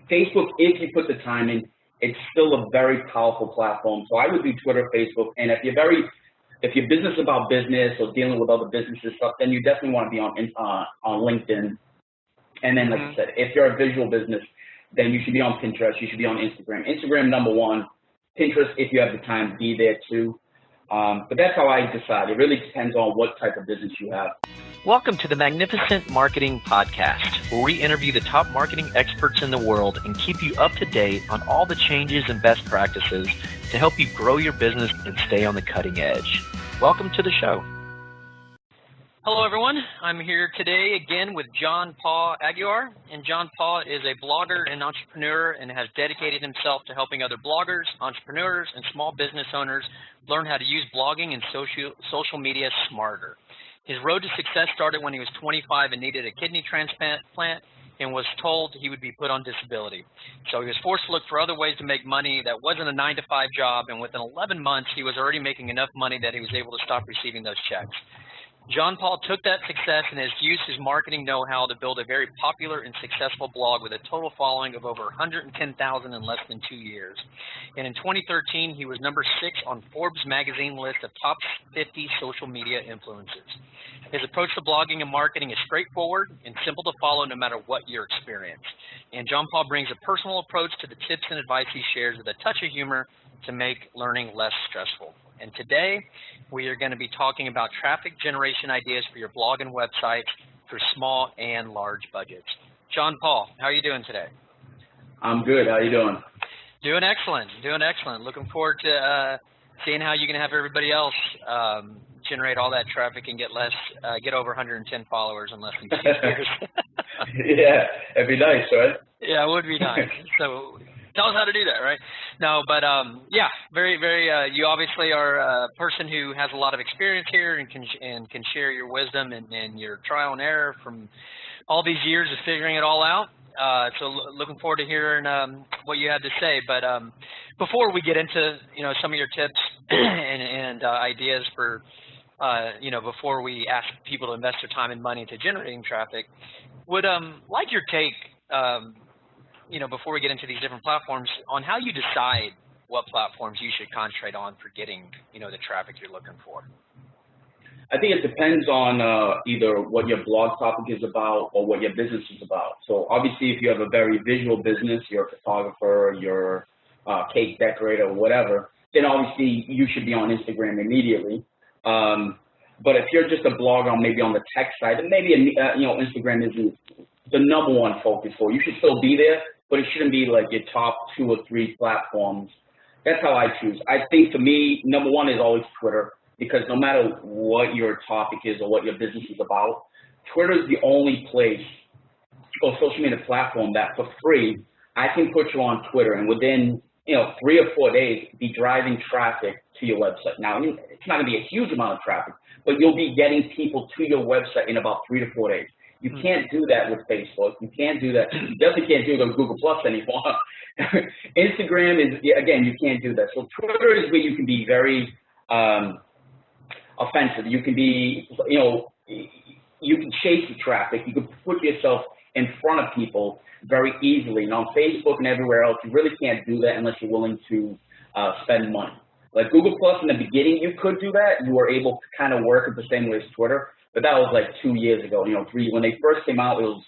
Facebook, if you put the time in, it's still a very powerful platform. So I would do Twitter, Facebook, and if your business is about business or dealing with other businesses stuff, then you definitely want to be on LinkedIn. And then, like I said, if you're a visual business, then you should be on Pinterest. You should be on Instagram. Instagram, number one. Pinterest, if you have the time, be there too. But that's how I decide. It really depends on what type of business you have. Welcome to the Magnificent Marketing Podcast, where we interview the top marketing experts in the world and keep you up to date on all the changes and best practices to help you grow your business and stay on the cutting edge. Welcome to the show. Hello, everyone. I'm here today again with John Paul Aguiar. And John Paul is a blogger and entrepreneur and has dedicated himself to helping other bloggers, entrepreneurs, and small business owners learn how to use blogging and social media smarter. His road to success started when he was 25 and needed a kidney transplant and was told he would be put on disability. So he was forced to look for other ways to make money that wasn't a 9-to-5 job, and within 11 months, he was already making enough money that he was able to stop receiving those checks. John Paul took that success and has used his marketing know-how to build a very popular and successful blog with a total following of over 110,000 in less than 2 years. And in 2013, he was number 6 on Forbes magazine list of top 50 social media influencers. His approach to blogging and marketing is straightforward and simple to follow no matter what your experience. And John Paul brings a personal approach to the tips and advice he shares with a touch of humor to make learning less stressful. And today, we are going to be talking about traffic generation ideas for your blog and websites for small and large budgets. John Paul, how are you doing today? I'm good. How are you doing? Doing excellent. Doing excellent. Looking forward to seeing how you can have everybody else generate all that traffic and get over 110 followers in less than 2 years. Yeah, it'd be nice, right? Yeah, it would be nice. So tell us how to do that, right? No, but yeah, very, very. You obviously are a person who has a lot of experience here and can share your wisdom and your trial and error from all these years of figuring it all out. So looking forward to hearing what you had to say. But before we get into some of your tips and ideas for before we ask people to invest their time and money into generating traffic, would like your take. Before we get into these different platforms, on how you decide what platforms you should concentrate on for getting, the traffic you're looking for. I think it depends on either what your blog topic is about or what your business is about. So obviously, if you have a very visual business, you're a photographer, you're a cake decorator, or whatever, then obviously you should be on Instagram immediately. But if you're just a blogger, maybe on the tech side, then maybe Instagram isn't the number one focus for you. You should still be there, but it shouldn't be like your top 2 or 3 platforms. That's how I choose. I think for me, number one is always Twitter, because no matter what your topic is or what your business is about, Twitter is the only place or social media platform that for free, I can put you on Twitter and within 3 or 4 days be driving traffic to your website. Now, it's not going to be a huge amount of traffic, but you'll be getting people to your website in about 3 to 4 days. You can't do that with Facebook. You can't do that. You definitely can't do it with Google Plus anymore. Instagram is, again, you can't do that. So Twitter is where you can be very offensive. You can be, you can chase the traffic. You can put yourself in front of people very easily. And on Facebook and everywhere else, you really can't do that unless you're willing to spend money. Like Google Plus in the beginning, you could do that. You were able to kind of work it the same way as Twitter. But that was like 2 years ago, 3. When they first came out, it was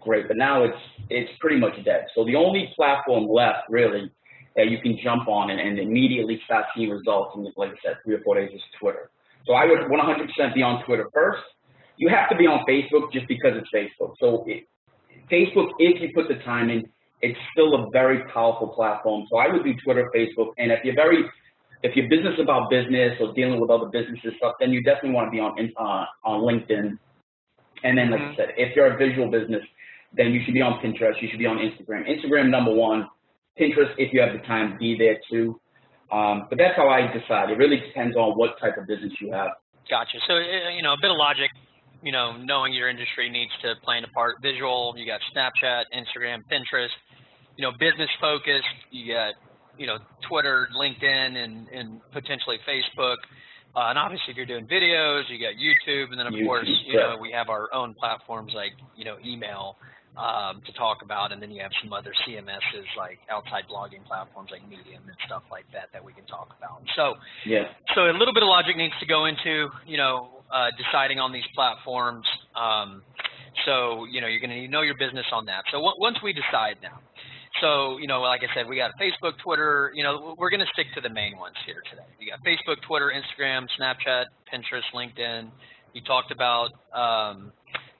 great, but now it's pretty much dead. So the only platform left, really, that you can jump on and immediately start seeing results in, like I said, 3 or 4 days is Twitter. So I would 100% be on Twitter first. You have to be on Facebook just because it's Facebook. So Facebook, if you put the time in, it's still a very powerful platform. So I would do Twitter, Facebook, and if your business is about business or dealing with other businesses stuff, then you definitely want to be on LinkedIn. And then, like I said, if you're a visual business, then you should be on Pinterest. You should be on Instagram. Instagram, number one. Pinterest, if you have the time, be there too. But that's how I decide. It really depends on what type of business you have. Gotcha. So, a bit of logic, knowing your industry needs to play a part. Visual, you got Snapchat, Instagram, Pinterest, business focused, you got Twitter, LinkedIn, and potentially Facebook. And obviously, if you're doing videos, you got YouTube, and then of course, we have our own platforms like email to talk about, and then you have some other CMSs like outside blogging platforms like Medium and stuff like that that we can talk about. So, so a little bit of logic needs to go into, deciding on these platforms. So, you're going to know your business on that. So once we decide now, so, like I said, we got Facebook, Twitter, we're going to stick to the main ones here today. You got Facebook, Twitter, Instagram, Snapchat, Pinterest, LinkedIn. You talked about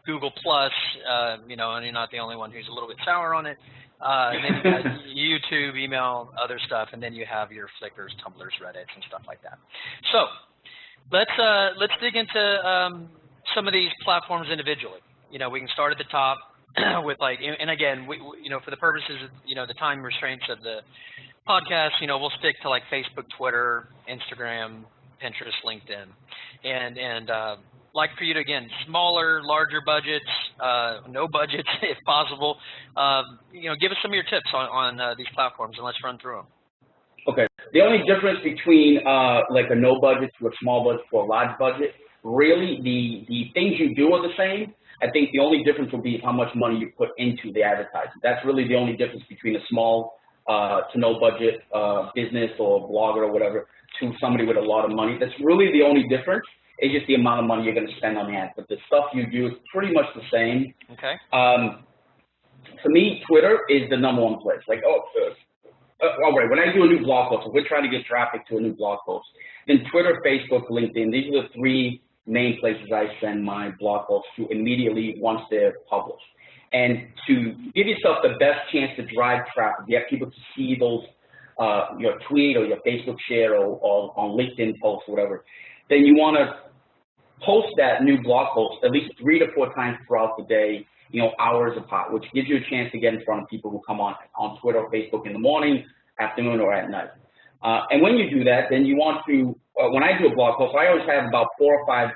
Google Plus, and you're not the only one who's a little bit sour on it. And then you got YouTube, email, other stuff, and then you have your Flickrs, Tumblrs, Reddits, and stuff like that. So let's dig into some of these platforms individually. We can start at the top with and again, we for the purposes of the time restraints of the podcast, we'll stick to like Facebook, Twitter, Instagram, Pinterest, LinkedIn, and like for you to, again, smaller, larger budgets, no budgets if possible. Give us some of your tips on these platforms, and let's run through them. Okay. The only difference between like a no budget to a small budget to a large budget, really the things you do are the same. I think the only difference will be how much money you put into the advertising. That's really the only difference between a small to no budget business or blogger or whatever to somebody with a lot of money. That's really the only difference. It's just the amount of money you're going to spend on the ads. But the stuff you do is pretty much the same. Okay. For me, Twitter is the #1 place. Like, all right, when I do a new blog post, if we're trying to get traffic to a new blog post, then Twitter, Facebook, LinkedIn, these are the three main places I send my blog posts to immediately once they're published. And to give yourself the best chance to drive traffic, you have people to see those, your tweet or your Facebook share or on LinkedIn post or whatever, then you want to post that new blog post at least 3 to 4 times throughout the day, hours apart, which gives you a chance to get in front of people who come on Twitter or Facebook in the morning, afternoon, or at night. And when you do that, then you want to, when I do a blog post, I always have about 4 or 5,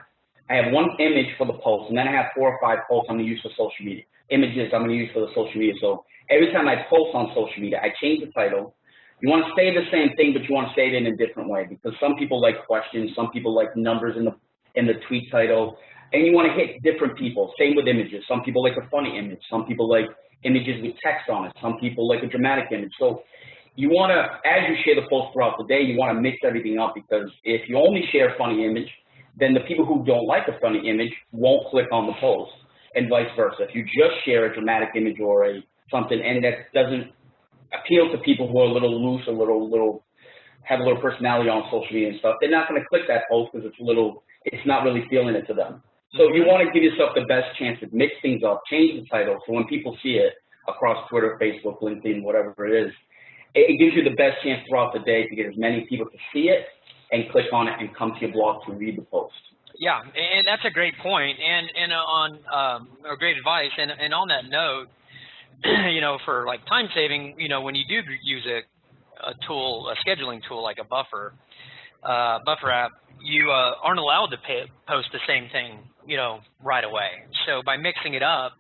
I have one image for the post, and then I have 4 or 5 posts I'm going to use for social media. Images I'm going to use for the social media. So every time I post on social media, I change the title. You want to say the same thing, but you want to say it in a different way, because some people like questions, some people like numbers in the tweet title, and you want to hit different people. Same with images. Some people like a funny image. Some people like images with text on it. Some people like a dramatic image. So you want to, as you share the post throughout the day, you want to mix everything up, because if you only share a funny image, then the people who don't like a funny image won't click on the post, and vice versa. If you just share a dramatic image or something and that doesn't appeal to people who are a little loose, have a little personality on social media and stuff, they're not going to click that post because it's not really feeling it to them. So you want to give yourself the best chance to mix things up, change the title, so when people see it across Twitter, Facebook, LinkedIn, whatever it is, it gives you the best chance throughout the day to get as many people to see it and click on it and come to your blog to read the post. Yeah, and that's a great point, and on or great advice. And on that note, for like time saving, when you do use a tool, a scheduling tool like a Buffer app, you aren't allowed to post the same thing, right away. So by mixing it up,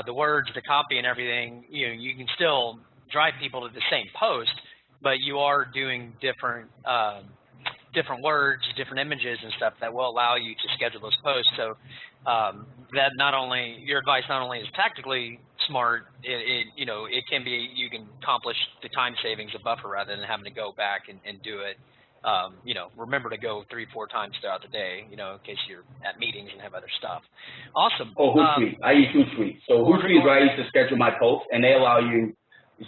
the words, the copy, and everything, you can still drive people to the same post, but you are doing different words, different images and stuff that will allow you to schedule those posts. So that your advice not only is tactically smart, it can be, you can accomplish the time savings of Buffer rather than having to go back and do it. Remember to go 3-4 times throughout the day, in case you're at meetings and have other stuff. Awesome. Oh, Hootsuite. I use Hootsuite. So Hootsuite is where I used to schedule my posts, and they allow you.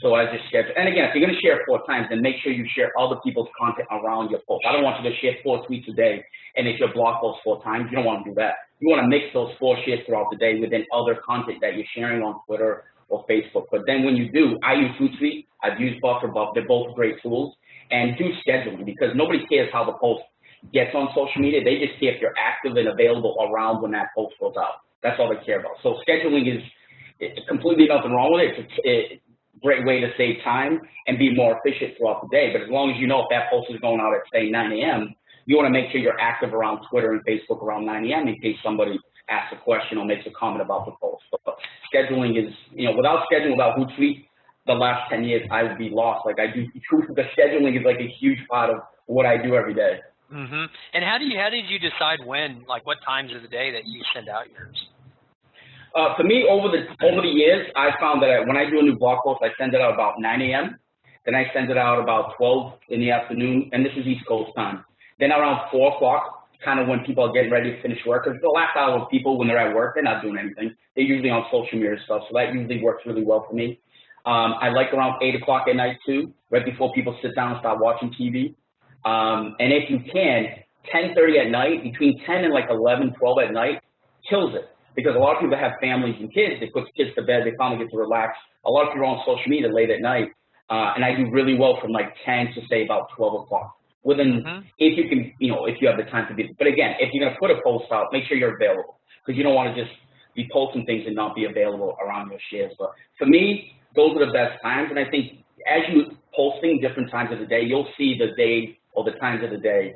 So I just schedule. And again, if you're going to share 4 times, then make sure you share other people's content around your post. I don't want you to share 4 tweets a day and it's your blog post 4 times. You don't want to do that. You want to mix those 4 shares throughout the day within other content that you're sharing on Twitter or Facebook. But then when you do, I use Hootsuite. I've used Buffer. They're both great tools. And do scheduling, because nobody cares how the post gets on social media. They just care if you're active and available around when that post goes out. That's all they care about. So scheduling is completely nothing wrong with it. It's a great way to save time and be more efficient throughout the day. But as long as you know if that post is going out at, say, 9 a.m., you want to make sure you're active around Twitter and Facebook around 9 a.m. in case somebody asks a question or makes a comment about the post. But scheduling is, without scheduling, without Hootsuite, the last 10 years, I would be lost. Like the scheduling is like a huge part of what I do every day. Mm-hmm. And how did you decide when, like what times of the day that you send out yours? For me, over the years, I found that when I do a new blog post, I send it out about 9 a.m. Then I send it out about 12 in the afternoon, and this is East Coast time. Then around 4 o'clock, kind of when people are getting ready to finish work, because the last hour of people, when they're at work, they're not doing anything. They're usually on social media stuff, so that usually works really well for me. I like around 8 o'clock at night too, right before people sit down and start watching TV. And if you can, 10:30 at night, between 10 and like 11, 12 at night, kills it. Because a lot of people have families and kids, they put kids to bed, they finally get to relax. A lot of people are on social media late at night, and I do really well from like 10 to say about 12 o'clock. Within, if you can, if you have the time to be. But again, if you're going to put a post out, make sure you're available, because you don't want to just be posting things and not be available around your shares. But for me, those are the best times, and I think as you posting different times of the day, you'll see the day or the times of the day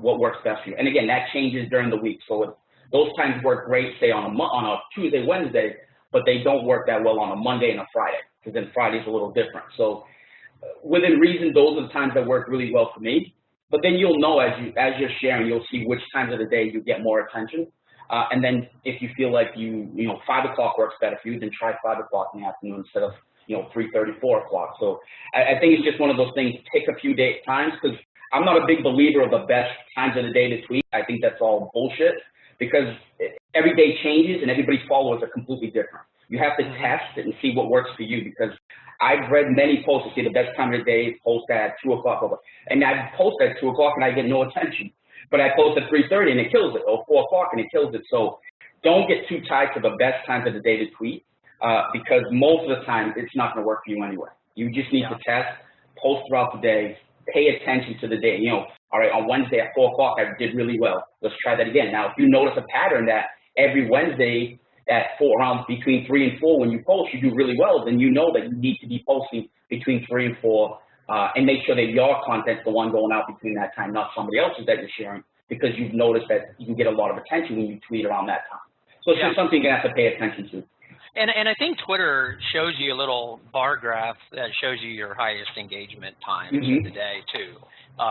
what works best for you. And again, that changes during the week. So those times work great, say on a Tuesday, Wednesday, but they don't work that well on a Monday and a Friday, because then Friday's a little different. So within reason, those are the times that work really well for me. But then you'll know as you're sharing, you'll see which times of the day you get more attention. And then if you feel like 5 o'clock works better for you, then try 5 o'clock in the afternoon instead of 3:30, 4 o'clock. So I think it's just one of those things. Pick a few times, because I'm not a big believer of the best times of the day to tweet. I think that's all bullshit, because every day changes and everybody's followers are completely different. You have to test it and see what works for you, because I've read many posts to see the best time of the day is post at 2 o'clock. And I post at 2 o'clock and I get no attention. But I post at 3:30 and it kills it, or 4 o'clock and it kills it. So don't get too tied to the best times of the day to tweet, because most of the time it's not going to work for you anyway. You just need to test, post throughout the day, pay attention to the day. All right, on Wednesday at 4 o'clock I did really well. Let's try that again. Now, if you notice a pattern that every Wednesday at around between 3 and 4 when you post, you do really well, then you know that you need to be posting between 3 and 4, and make sure that your content's the one going out between that time, not somebody else's that you're sharing, because you've noticed that you get a lot of attention when you tweet around that time. So it's just something you have to pay attention to. And I think Twitter shows you a little bar graph that shows you your highest engagement times of the day too.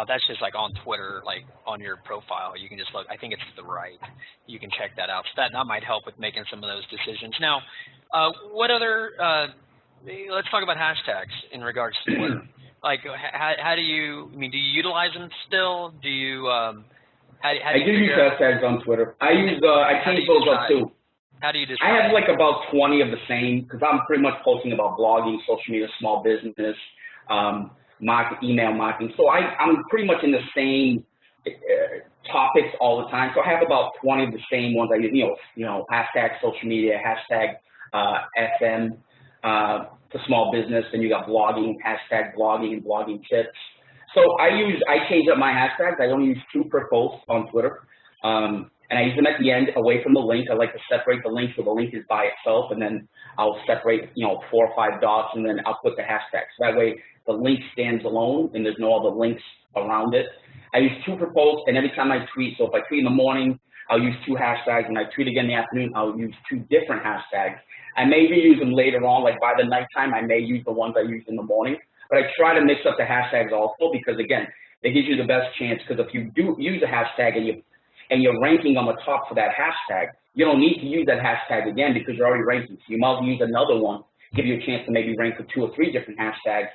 That's just like on Twitter, like on your profile. You can just look. I think it's to the right. You can check that out. So that might help with making some of those decisions. Now, what other? Let's talk about hashtags in regards to Twitter. Like, how do you? I mean, do you utilize them still? Do you? I do use hashtags on Twitter. I change those up too. How do you decide? I have like about 20 of the same, because I'm pretty much posting about blogging, social media, small business, email marketing. So I'm pretty much in the same topics all the time. So I have about 20 of the same ones I use, hashtag social media, hashtag FM for small business, and you got blogging, hashtag blogging and blogging tips. So I change up my hashtags. I only use 2 per post on Twitter. And I use them at the end, away from the link. I like to separate the link so the link is by itself, and then I'll separate, 4 or 5 dots, and then I'll put the hashtag. So that way the link stands alone, and there's no other links around it. I use 2 per post, and every time I tweet, so if I tweet in the morning, I'll use 2 hashtags. When I tweet again in the afternoon, I'll use 2 different hashtags. I may reuse them later on, like by the nighttime, I may use the ones I used in the morning. But I try to mix up the hashtags also, because, again, it gives you the best chance, because if you do use a hashtag and you're ranking on the top for that hashtag, you don't need to use that hashtag again, because you're already ranking. So you might as well use another one, give you a chance to maybe rank for 2 or 3 different hashtags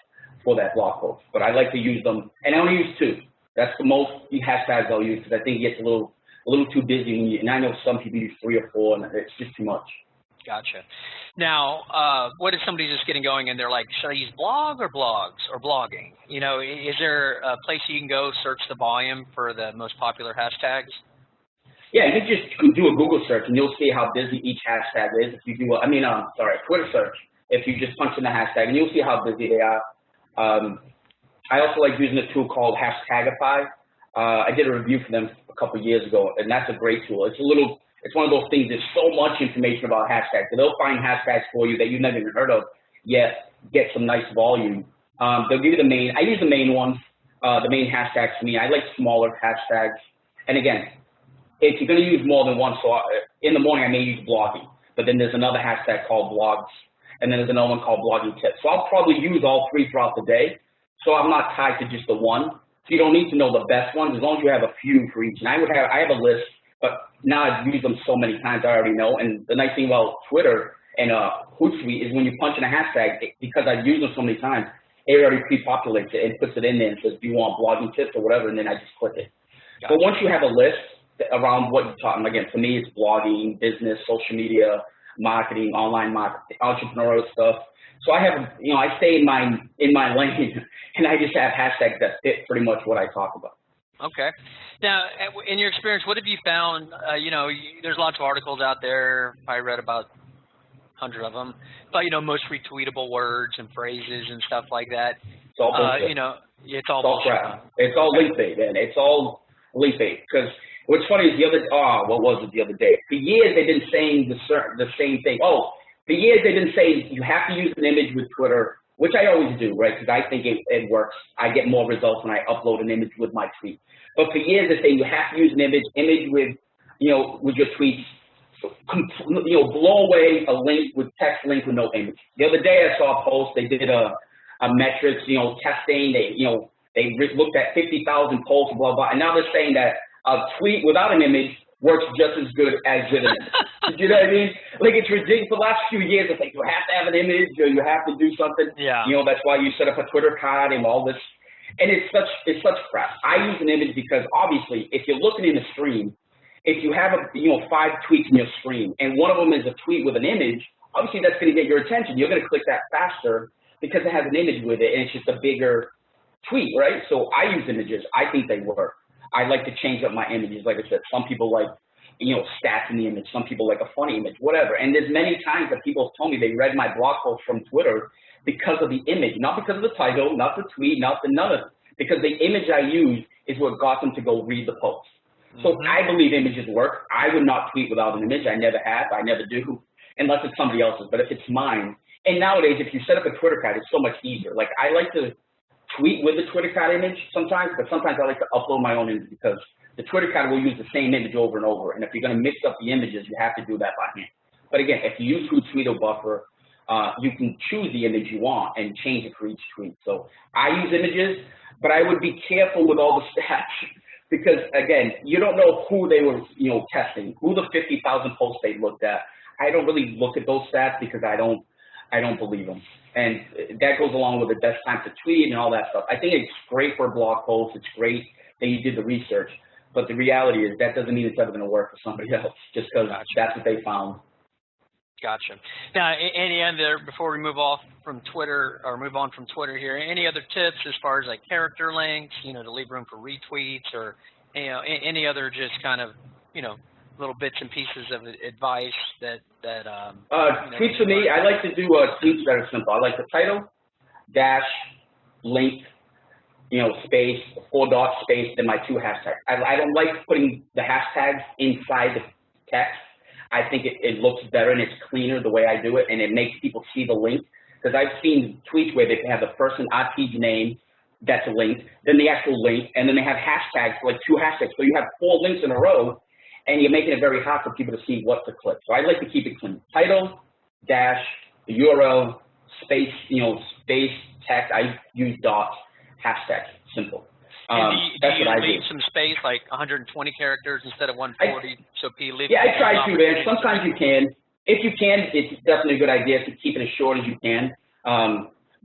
for that blog post. But I like to use them, and I only use 2. That's the most hashtags I'll use, because I think it gets a little too busy. And I know some people use 3 or 4, and it's just too much. Gotcha. Now, what if somebody's just getting going and they're like, should I use blog or blogs or blogging? Is there a place you can go search the volume for the most popular hashtags? Yeah, you can do a Google search, and you'll see how busy each hashtag is. If you do a Twitter search, if you just punch in the hashtag, and you'll see how busy they are. I also like using a tool called Hashtagify. I did a review for them a couple years ago, and that's a great tool. It's one of those things, there's so much information about hashtags. So they'll find hashtags for you that you've never even heard of, yet get some nice volume. They'll give you the main, I use the main ones, the main hashtags for me. I like smaller hashtags. And again, if you're going to use more than one, so in the morning I may use blogging, but then there's another hashtag called blogs, and then there's another one called blogging tips. So I'll probably use all 3 throughout the day, so I'm not tied to just the one. So you don't need to know the best ones, as long as you have a few for each. And I have a list But now I've used them so many times, I already know. And the nice thing about Twitter and Hootsuite is when you punch in a hashtag, because I've used them so many times, it already pre-populates it and puts it in there and says, do you want blogging tips or whatever, and then I just click it. Gotcha. But once you have a list around what you're talking, again, for me, it's blogging, business, social media, marketing, online marketing, entrepreneurial stuff. So I have, I stay in my lane, and I just have hashtags that fit pretty much what I talk about. Okay. Now, in your experience, what have you found? There's lots of articles out there. I read about 100 of them, but most retweetable words and phrases and stuff like that. It's all bullshit. It's all bullshit. Crap. It's all link bait, and it's all link bait. Because what's funny is what was it the other day? For years they've been saying the same thing. For years they've been saying you have to use an image with Twitter, which I always do, right? Because I think it works. I get more results when I upload an image with my tweet. But for years they say you have to use an image with your tweets. Blow away a link with text link with no image. The other day I saw a post. They did a metrics, testing. They looked at 50,000 posts, blah blah, and now they're saying that a tweet without an image works just as good as with an image. You know what I mean? Like, it's ridiculous. For the last few years, it's like you have to have an image or you have to do something. Yeah. That's why you set up a Twitter card and all this. And it's such crap. I use an image because obviously, if you're looking in a stream, if you have 5 tweets in your stream and one of them is a tweet with an image, obviously that's going to get your attention. You're going to click that faster because it has an image with it and it's just a bigger tweet, right? So I use images. I think they work. I like to change up my images. Like I said, some people like, stats in the image. Some people like a funny image, whatever. And there's many times that people have told me they read my blog post from Twitter because of the image, not because of the title, not the tweet, none of it. Because the image I use is what got them to go read the post. So I believe images work. I would not tweet without an image. I never have. I never do, unless it's somebody else's. But if it's mine, and nowadays, if you set up a Twitter card, it's so much easier. Like, I like to tweet with the Twitter card image sometimes, but sometimes I like to upload my own image because the Twitter card will use the same image over and over. And if you're going to mix up the images, you have to do that by hand. But again, if you use Hootsuite or Buffer, you can choose the image you want and change it for each tweet. So I use images, but I would be careful with all the stats. Because again, you don't know who they were, testing, who the 50,000 posts they looked at. I don't really look at those stats because I don't believe them. And that goes along with the best time to tweet and all that stuff. I think it's great for a blog post. It's great that you did the research. But the reality is that doesn't mean it's ever going to work for somebody else just because that's what they found. Gotcha. Now, any other, before we move on from Twitter here, any other tips as far as like character lengths, to leave room for retweets or, any other just kind of, little bits and pieces of advice that tweets for me, I like to do tweets that are simple. I like the title, dash, link, space, 4 dots, space, then my 2 hashtags. I don't like putting the hashtags inside the text. I think it looks better and it's cleaner the way I do it, and it makes people see the link. Because I've seen tweets where they have the person RT's name, that's a link, then the actual link, and then they have hashtags, like 2 hashtags. So you have 4 links in a row, and you're making it very hard for people to see what to click. So I like to keep it clean. Title, dash, the URL, space, space, text. I use dots, hashtags, simple. That's what I do. Leave some space, like 120 characters instead of 140, so people leave. Yeah, I try to, man. Sometimes you can. If you can, it's definitely a good idea to keep it as short as you can.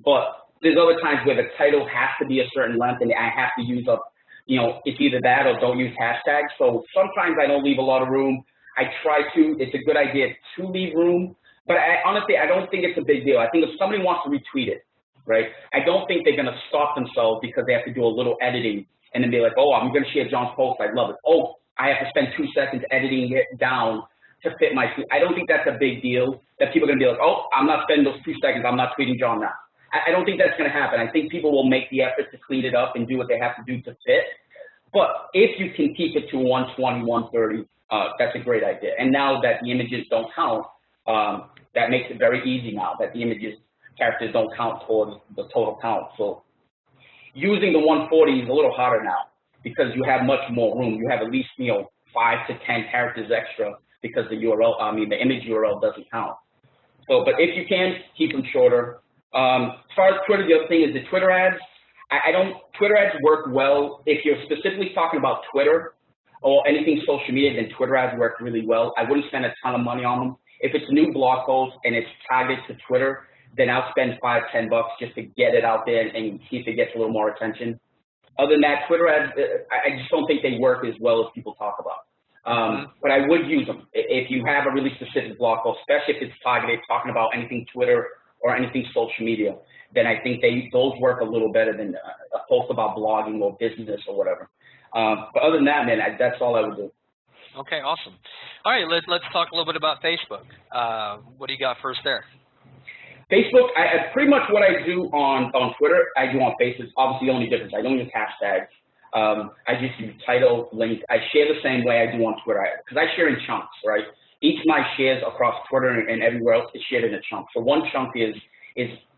But there's other times where the title has to be a certain length, and I have to use up, it's either that or don't use hashtags. So sometimes I don't leave a lot of room. I try to. It's a good idea to leave room. But honestly, I don't think it's a big deal. I think if somebody wants to retweet it, right, I don't think they're going to stop themselves because they have to do a little editing and then be like, oh, I'm going to share John's post. I love it. Oh, I have to spend 2 seconds editing it down to fit my tweet. I don't think that's a big deal that people are going to be like, oh, I'm not spending those 2 seconds. I'm not tweeting John now. I don't think that's going to happen. I think people will make the effort to clean it up and do what they have to do to fit. But if you can keep it to 120, 130, that's a great idea. And now that the images don't count, that makes it very easy now that the images characters don't count towards the total count. So using the 140 is a little harder now because you have much more room. You have at least 5 to 10 characters extra because the image URL doesn't count. So, but if you can, keep them shorter. As far as Twitter, the other thing is the Twitter ads. Twitter ads work well if you're specifically talking about Twitter. or anything social media, then Twitter ads work really well. I wouldn't spend a ton of money on them. If it's a new blog post and it's targeted to Twitter, then I'll spend $5, $10 just to get it out there and see if it gets a little more attention. Other than that, Twitter ads, I just don't think they work as well as people talk about. But I would use them. If you have a really specific blog post, especially if it's targeted, talking about anything Twitter or anything social media, then I think those work a little better than a post about blogging or business or whatever. But other than that, man, that's all I would do. Okay, awesome. All right, let's talk a little bit about Facebook. What do you got first there? Facebook, pretty much what I do on Twitter, I do on Facebook. Obviously, the only difference, I don't use hashtags. I just use title, link. I share the same way I do on Twitter because I share in chunks, right? Each of my shares across Twitter and everywhere else is shared in a chunk. So one chunk is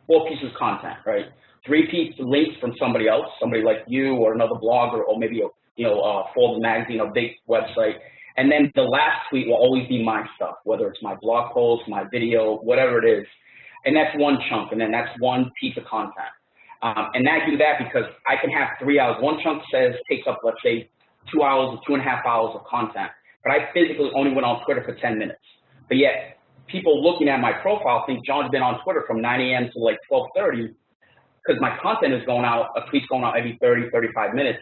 4 pieces of content, right? 3 pieces links from somebody else, somebody like you or another blogger or maybe Forbes magazine, a big website. And then the last tweet will always be my stuff, whether it's my blog post, my video, whatever it is. And that's one chunk, and then that's one piece of content. And I do that because I can have 3 hours. One chunk takes up, let's say, 2 hours or 2.5 hours of content. But I physically only went on Twitter for 10 minutes. But yet, people looking at my profile think John's been on Twitter from 9 a.m. to like 12:30 because my content is going out, a tweet's going out every 30, 35 minutes.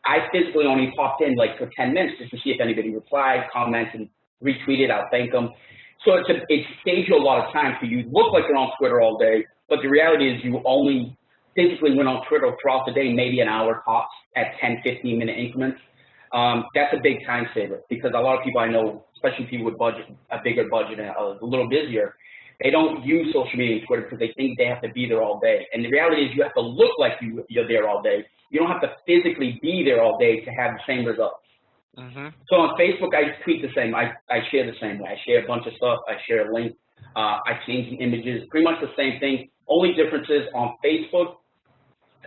I physically only popped in like for 10 minutes just to see if anybody replied, commented, retweeted. I'll thank them. So it saves you a lot of time. So you look like you're on Twitter all day, but the reality is you only physically went on Twitter throughout the day, maybe an hour tops at 10, 15-minute increments. That's a big time saver because a lot of people I know, especially people with a bigger budget and a little busier, they don't use social media and Twitter because they think they have to be there all day. And the reality is you have to look like you're there all day. You don't have to physically be there all day to have the same results. So on Facebook, I tweet the same. I share the same way. I share a bunch of stuff. I share a link. I change the images. Pretty much the same thing. Only difference is on Facebook,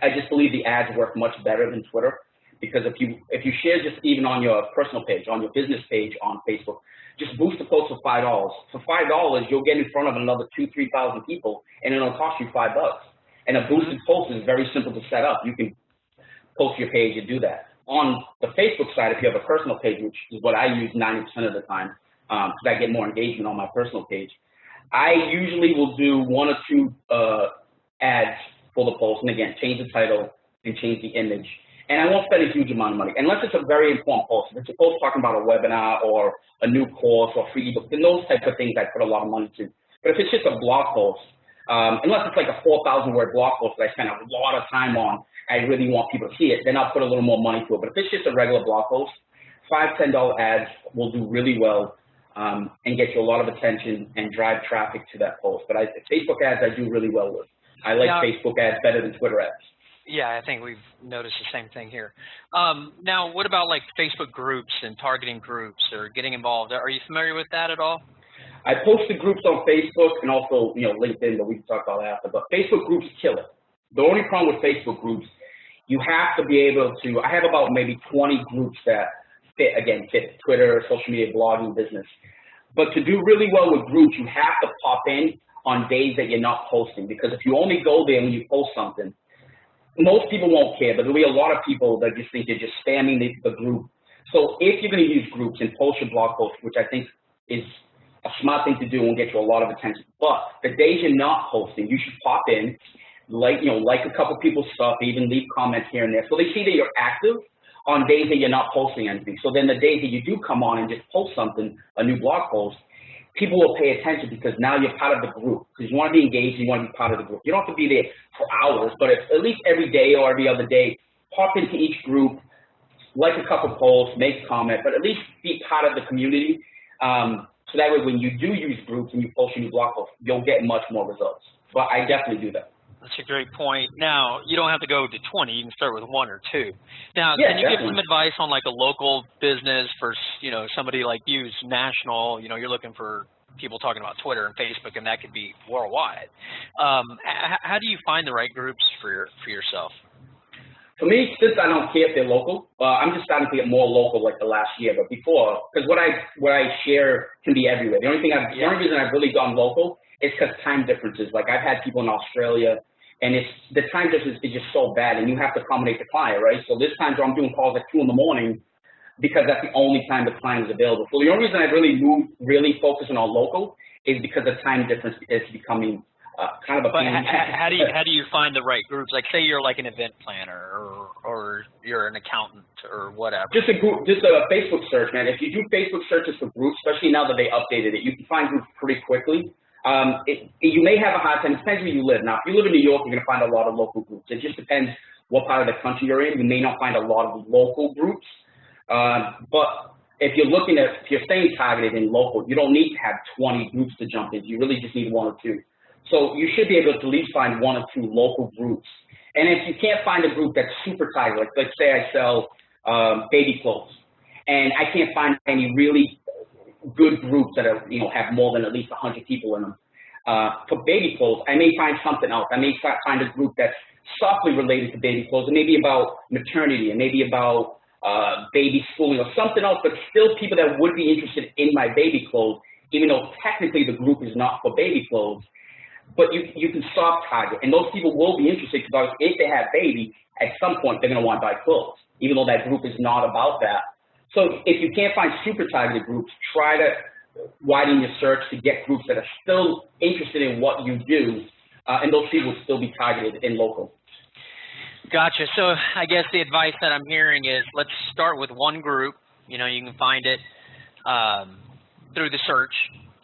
I just believe the ads work much better than Twitter because if you share just even on your personal page, on your business page on Facebook, just boost the post for $5. For $5, you'll get in front of another 2,000, 3,000 people, and it'll cost you $5. And a boosted post is very simple to set up. You can post your page and do that. On the Facebook side, if you have a personal page, which is what I use 90% of the time, because I get more engagement on my personal page, I usually will do 1 or 2 ads for the post, and again, change the title and change the image. And I won't spend a huge amount of money, unless it's a very important post. If it's a post talking about a webinar or a new course or free ebook, then those types of things I put a lot of money to. But if it's just a blog post, unless it's like a 4,000-word blog post that I spend a lot of time on, I really want people to see it, then I'll put a little more money to it. But if it's just a regular blog post, $5, $10 ads will do really well and get you a lot of attention and drive traffic to that post. But Facebook ads I do really well with. I like Facebook ads better than Twitter ads. Yeah, I think we've noticed the same thing here. Now, what about like Facebook groups and targeting groups or getting involved? Are you familiar with that at all? I posted groups on Facebook and also, LinkedIn, but we can talk about that after. But Facebook groups kill it. The only problem with Facebook groups, you have to be able to, I have about maybe 20 groups that fit Twitter, social media, blogging, business. But to do really well with groups, you have to pop in on days that you're not posting, because if you only go there when you post something, most people won't care, but there'll be a lot of people that just think you're just spamming the group. So if you're going to use groups and post your blog post, which I think is a smart thing to do and get you a lot of attention, but the days you're not posting, you should pop in, like a couple people's stuff, even leave comments here and there, so they see that you're active on days that you're not posting anything. So then the days that you do come on and just post something, a new blog post, people will pay attention because now you're part of the group. Because you want to be engaged, you want to be part of the group. You don't have to be there for hours, but if at least every day or every other day, pop into each group, like a couple posts, make a comment, but at least be part of the community. So that way when you do use groups and you post your new blog post, you'll get much more results. But I definitely do that. That's a great point. Now, you don't have to go to 20. You can start with 1 or 2. Now, yeah, can you give some advice on like a local business for, somebody like you who's national, you're looking for people talking about Twitter and Facebook, and that could be worldwide. How do you find the right groups for yourself? For me, since I don't care if they're local, I'm just starting to get more local like the last year. But before, because what I share can be everywhere. The only reason I've really gone local is because time differences. Like I've had people in Australia, and the time difference is just so bad, and you have to accommodate the client, right? So there's times where I'm doing calls at 2 in the morning because that's the only time the client is available. So the only reason I really focusing on local is because the time difference is becoming kind of a pain. How do you find the right groups? Like, say you're like an event planner or you're an accountant or whatever. Just a Facebook search, man. If you do Facebook searches for groups, especially now that they updated it, you can find groups pretty quickly. You may have a hard time. It depends where you live. Now, if you live in New York, you're going to find a lot of local groups. It just depends what part of the country you're in. You may not find a lot of local groups. But if you're staying targeted in local, you don't need to have 20 groups to jump in. You really just need 1 or 2. So you should be able to at least find 1 or 2 local groups. And if you can't find a group that's super targeted, like let's say I sell baby clothes, and I can't find any really good groups that are, have more than at least 100 people in them. For baby clothes, I may find something else. I may find a group that's softly related to baby clothes, and maybe about maternity, and maybe about baby schooling or something else, but still people that would be interested in my baby clothes, even though technically the group is not for baby clothes. But you can soft target, and those people will be interested because if they have babies, at some point they're going to want to buy clothes, even though that group is not about that. So if you can't find super targeted groups, try to widen your search to get groups that are still interested in what you do, and those people will still be targeted in local. Gotcha. So I guess the advice that I'm hearing is let's start with 1 group. You can find it through the search.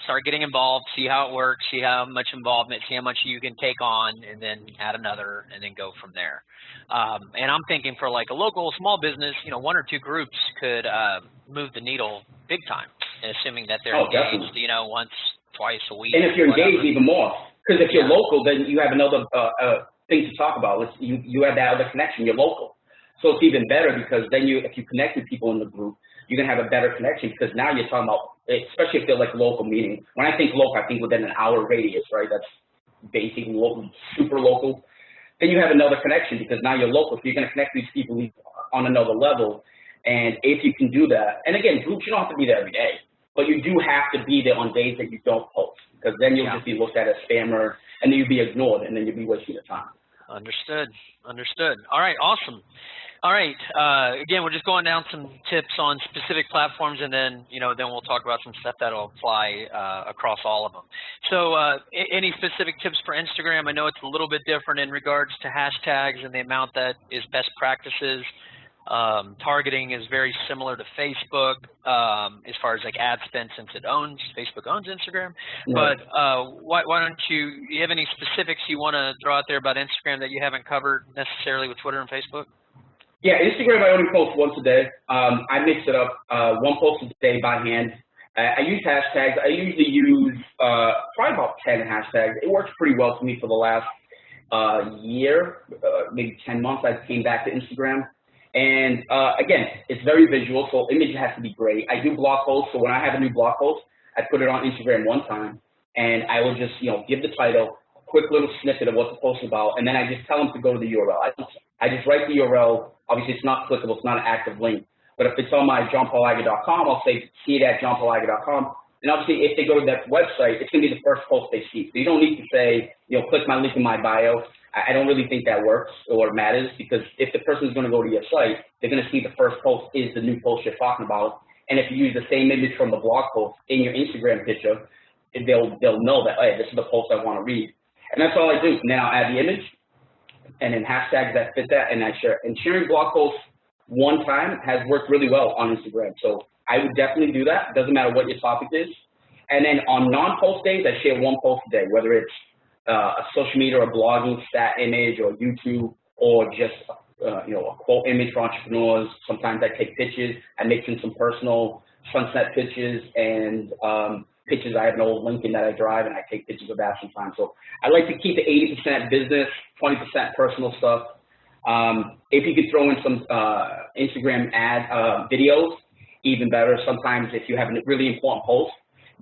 Start getting involved, see how it works, see how much involvement, see how much you can take on, and then add another, and then go from there. And I'm thinking for like a local small business, 1 or 2 groups could move the needle big time, assuming that they're engaged, once, twice a week. And if you're engaged, even more. Because if you're local, then you have another thing to talk about. You have that other connection. You're local. So it's even better because then if you connect with people in the group, you're going to have a better connection because now you're talking about, especially if they're like local, meaning when I think local, I think within an hour radius, right? That's basically local, super local. Then you have another connection because now you're local, so you're going to connect with these people on another level. And if you can do that, and again, groups, you don't have to be there every day, but you do have to be there on days that you don't post because then you'll just be looked at as spammer and then you'll be ignored and then you'll be wasting your time. Understood. Understood. All right. Awesome. All right. Again, we're just going down some tips on specific platforms, and then then we'll talk about some stuff that'll apply across all of them. So, any specific tips for Instagram? I know it's a little bit different in regards to hashtags and the amount that is best practices. Targeting is very similar to Facebook as far as like ad spend, since Facebook owns Instagram. Right. But why don't you have any specifics you want to throw out there about Instagram that you haven't covered necessarily with Twitter and Facebook? Yeah, Instagram I only post once a day. I mix it up, 1 post a day by hand. I use hashtags. I usually use probably about 10 hashtags. It works pretty well for me for the last year, maybe 10 months. I came back to Instagram. And again, it's very visual, so image has to be great. I do blog posts, so when I have a new blog post, I put it on Instagram one time, and I will just give the title, a quick little snippet of what the post is about, and then I just tell them to go to the URL. I just write the URL. Obviously, it's not clickable. It's not an active link. But if it's on my johnpaulaguiar.com, I'll say see it at johnpaulaguiar.com. And obviously, if they go to that website, it's going to be the first post they see. So you don't need to say, click my link in my bio. I don't really think that works or matters because if the person is going to go to your site, they're going to see the first post is the new post you're talking about. And if you use the same image from the blog post in your Instagram picture, they'll know that, hey, this is the post I want to read. And that's all I do. And then I'll add the image and then hashtags that fit that, and I share. And sharing blog posts one time has worked really well on Instagram. So I would definitely do that. It doesn't matter what your topic is. And then on non-post days, I share 1 post a day, whether it's a social media or blogging stat image or YouTube or just a quote image for entrepreneurs. Sometimes I take pictures. I mix in some personal sunset pictures and pictures. I have an old Lincoln that I drive, and I take pictures of that sometimes. So I like to keep it 80% business, 20% personal stuff. If you could throw in some Instagram ad videos, even better. Sometimes if you have a really important post,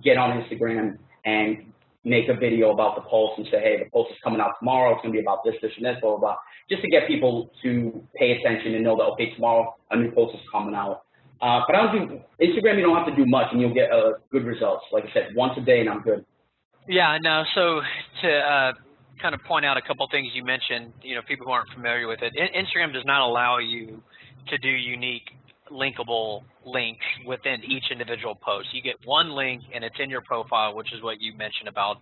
get on Instagram and make a video about the post and say, hey, the post is coming out tomorrow. It's going to be about this, this, and this, blah, blah, blah. Just to get people to pay attention and know that, okay, tomorrow a new post is coming out. But I don't do Instagram. You don't have to do much, and you'll get good results. Like I said, once a day, and I'm good. Yeah, no. So to kind of point out a couple things you mentioned, people who aren't familiar with it, Instagram does not allow you to do unique linkable links within each individual post. You get one link and it's in your profile, which is what you mentioned about,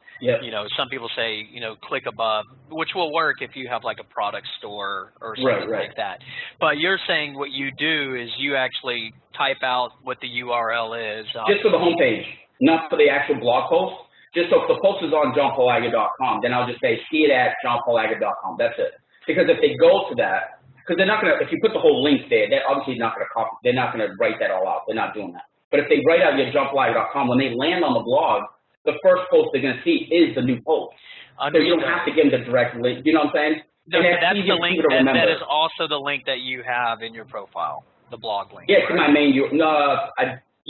some people say, click above, which will work if you have like a product store or something like that. But you're saying what you do is you actually type out what the URL is. Just for the homepage, not for the actual blog post. Just so if the post is on johnpaulaguiar.com, then I'll just say, see it at johnpaulaguiar.com. That's it. Because if they go to that, because they're not going to, if you put the whole link there, they're obviously not going to copy, they're not going to write that all out. They're not doing that. But if they write out your johnpaulaguiar.com, when they land on the blog, the first post they're going to see is the new post. So you don't have to give them the direct link. You know what I'm saying? That's the link. That is also the link that you have in your profile, the blog link. Yeah, it's my main.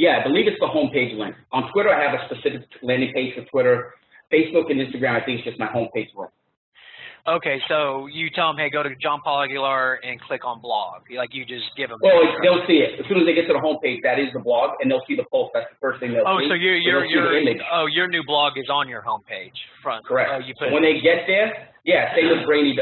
I believe it's the homepage link. On Twitter, I have a specific landing page for Twitter. Facebook and Instagram, I think it's just my homepage link. Okay, so you tell them, hey, go to John Paul Aguiar and click on blog. Like you just give them. Well, they'll see it as soon as they get to the homepage. That is the blog, and they'll see the post. That's the first thing they'll see. So your new blog is on your homepage front. Correct. So when they get there, same with Brainy.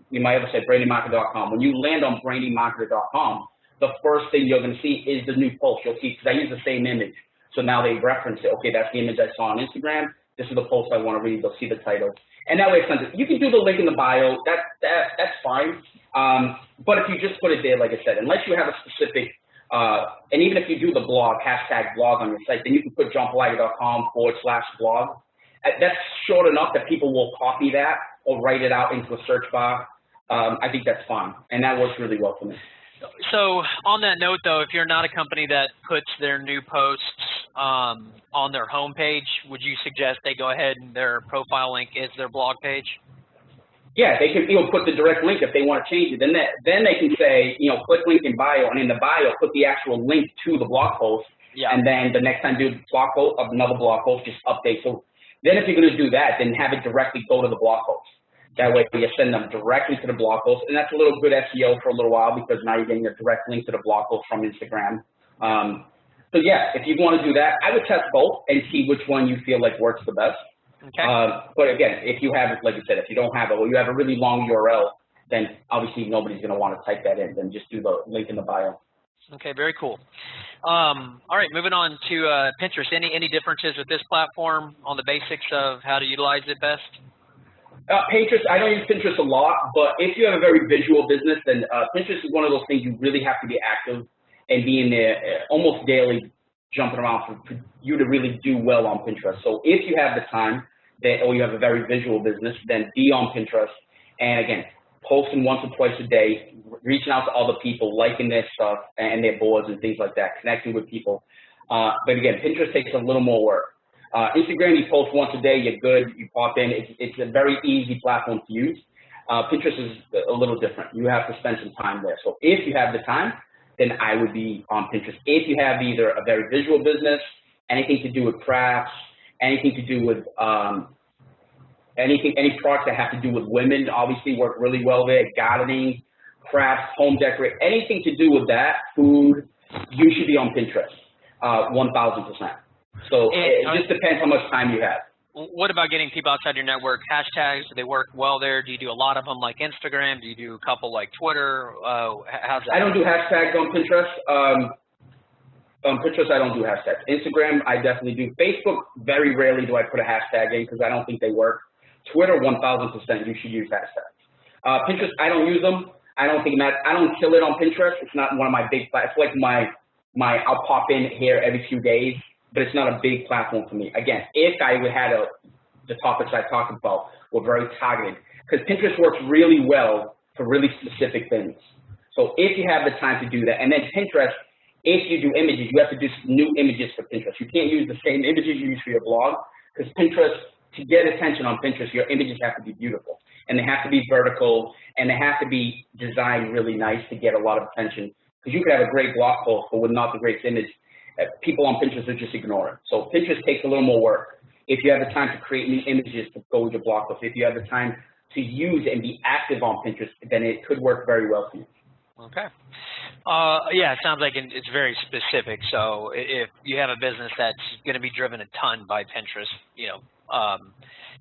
You might have said BrainyMarketer.com. When you land on BrainyMarketer.com, the first thing you're going to see is the new post. You'll see, because I use the same image. So now they reference it. Okay, that's the image I saw on Instagram. This is the post I want to read. They'll see the title. And that way it's something. You can do the link in the bio. That's fine. But if you just put it there, like I said, unless you have a specific, and even if you do the blog, hashtag blog on your site, then you can put johnpaulaguiar.com/blog. That's short enough that people will copy that or write it out into a search bar. I think that's fine. And that works really well for me. So on that note, though, if you're not a company that puts their new posts on their homepage, would you suggest they go ahead and their profile link is their blog page? Yeah, they can put the direct link if they want to change it. Then they can say, click link in bio, and in the bio, put the actual link to the blog post. Yeah. And then the next time do blog post, another blog post, just update. So then if you're going to do that, then have it directly go to the blog post. That way you send them directly to the blog post, and that's a little good SEO for a little while because now you're getting a direct link to the blog post from Instagram. So yeah, if you want to do that, I would test both and see which one you feel like works the best. Okay. But again, if you have, like I said, if you don't have it, or you have a really long URL, then obviously nobody's going to want to type that in. Then just do the link in the bio. Okay, very cool. All right, moving on to Pinterest. Any differences with this platform on the basics of how to utilize it best? Pinterest, I don't use Pinterest a lot, but if you have a very visual business, then Pinterest is one of those things you really have to be active and be in there almost daily, jumping around for you to really do well on Pinterest. So if you have the time, or you have a very visual business, then be on Pinterest. And again, posting once or twice a day, reaching out to other people, liking their stuff and their boards and things like that, connecting with people. But again, Pinterest takes a little more work. Instagram, you post once a day, you're good, you pop in. It's a very easy platform to use. Pinterest is a little different. You have to spend some time there. So if you have the time, then I would be on Pinterest. If you have either a very visual business, anything to do with crafts, anything to do with any products that have to do with women, obviously work really well there. Gardening, crafts, home decorating, anything to do with that, food, you should be on Pinterest, 1,000%. So it just depends how much time you have. What about getting people outside your network? Hashtags, do they work well there? Do you do a lot of them like Instagram? Do you do a couple like Twitter? How's that? I don't do hashtags on Pinterest. On Pinterest, I don't do hashtags. Instagram, I definitely do. Facebook, very rarely do I put a hashtag in because I don't think they work. Twitter, 1,000%, you should use hashtags. Pinterest, I don't use them. I don't kill it on Pinterest. It's not one of my big, it's like my I'll pop in here every few days, but it's not a big platform for me. Again, if I had the topics I talked about were very targeted, because Pinterest works really well for really specific things. So if you have the time to do that, and then Pinterest, if you do images, you have to do new images for Pinterest. You can't use the same images you use for your blog, because Pinterest, to get attention on Pinterest, your images have to be beautiful, and they have to be vertical, and they have to be designed really nice to get a lot of attention. Because you could have a great blog post, but with not the greatest image, people on Pinterest will just ignore it. So Pinterest takes a little more work. If you have the time to create new images to go with your blog post, if you have the time to use and be active on Pinterest, then it could work very well for you. Okay. Yeah, it sounds like it's very specific. So if you have a business that's going to be driven a ton by Pinterest,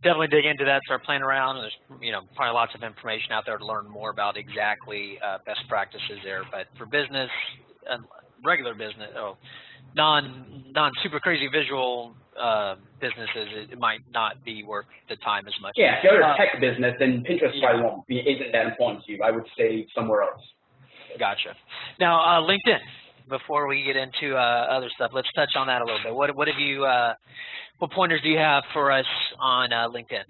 definitely dig into that, start playing around. There's, probably lots of information out there to learn more about exactly best practices there. But for business, regular business, non super crazy visual businesses, it might not be worth the time as much. Yeah, if you're a tech business, then Pinterest probably isn't that important to you. I would say somewhere else. Gotcha. Now, LinkedIn. Before we get into other stuff, let's touch on that a little bit. What have you? What pointers do you have for us on LinkedIn?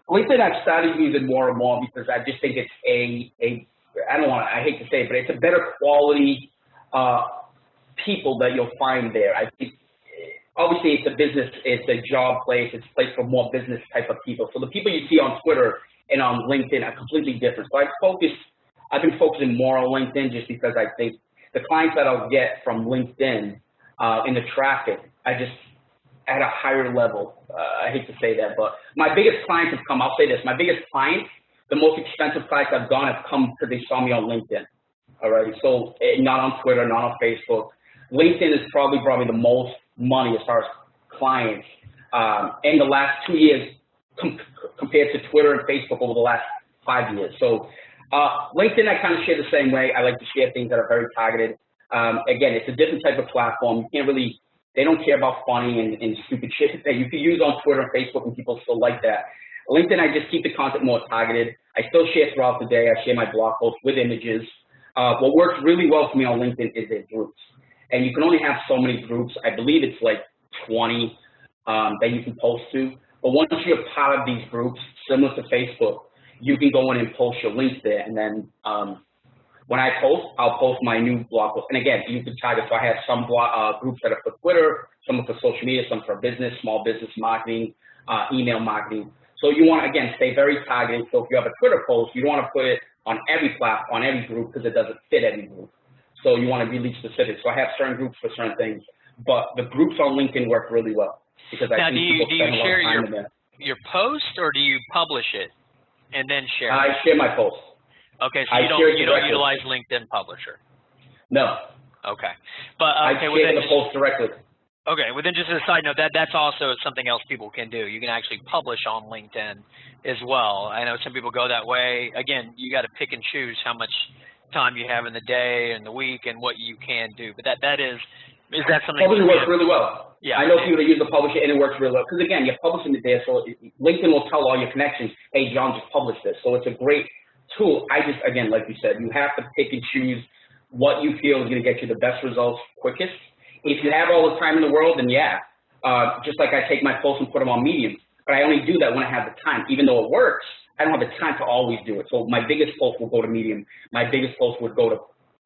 LinkedIn, I've started using more and more because I just think it's I hate to say it, but it's a better quality people that you'll find there. I think, obviously, it's a business, it's a job place, it's a place for more business type of people. So the people you see on Twitter and on LinkedIn are completely different. So I've been focusing more on LinkedIn just because I think the clients that I'll get from LinkedIn in the traffic, I just at a higher level. I hate to say that, but my biggest clients have come, I'll say this, my biggest clients, the most expensive clients I've gone have come because they saw me on LinkedIn, all right? So not on Twitter, not on Facebook. LinkedIn has probably brought me the most money as far as clients in the last 2 years compared to Twitter and Facebook over the last 5 years. So LinkedIn, I kind of share the same way. I like to share things that are very targeted. Again, it's a different type of platform. You can't really, they don't care about funny and stupid shit that you can use on Twitter and Facebook, and people still like that. LinkedIn, I just keep the content more targeted. I still share throughout the day. I share my blog posts with images. What works really well for me on LinkedIn is their groups. And you can only have so many groups. I believe it's like 20 that you can post to. But once you're part of these groups, similar to Facebook, you can go in and post your links there. And then when I post, I'll post my new blog post. And again, you can target. So I have some groups that are for Twitter, some are for social media, some for business, small business marketing, email marketing. So you want to, again, stay very targeted. So if you have a Twitter post, you don't want to put it on every platform, on every group, because it doesn't fit every group. So you want to be really specific. So I have certain groups for certain things. But the groups on LinkedIn work really well because I think people spend a lot of time in there. Your post, or do you publish it and then share it? I share my posts. Okay, so you don't utilize LinkedIn Publisher. No. Okay, but I share the post directly. Okay, well then just as a side note, that's also something else people can do. You can actually publish on LinkedIn as well. I know some people go that way. Again, you got to pick and choose how much time you have in the day and the week and what you can do. But is that something? Publishing works really well. Yeah, I know people that use the publisher and it works really well because again, you're publishing it there, so LinkedIn will tell all your connections, hey, John just published this. So it's a great tool. Again, like you said, you have to pick and choose what you feel is going to get you the best results quickest. If you have all the time in the world, then yeah, just like I take my posts and put them on Medium, but I only do that when I have the time. Even though it works, I don't have the time to always do it. So my biggest post will go to Medium. My biggest post would go to,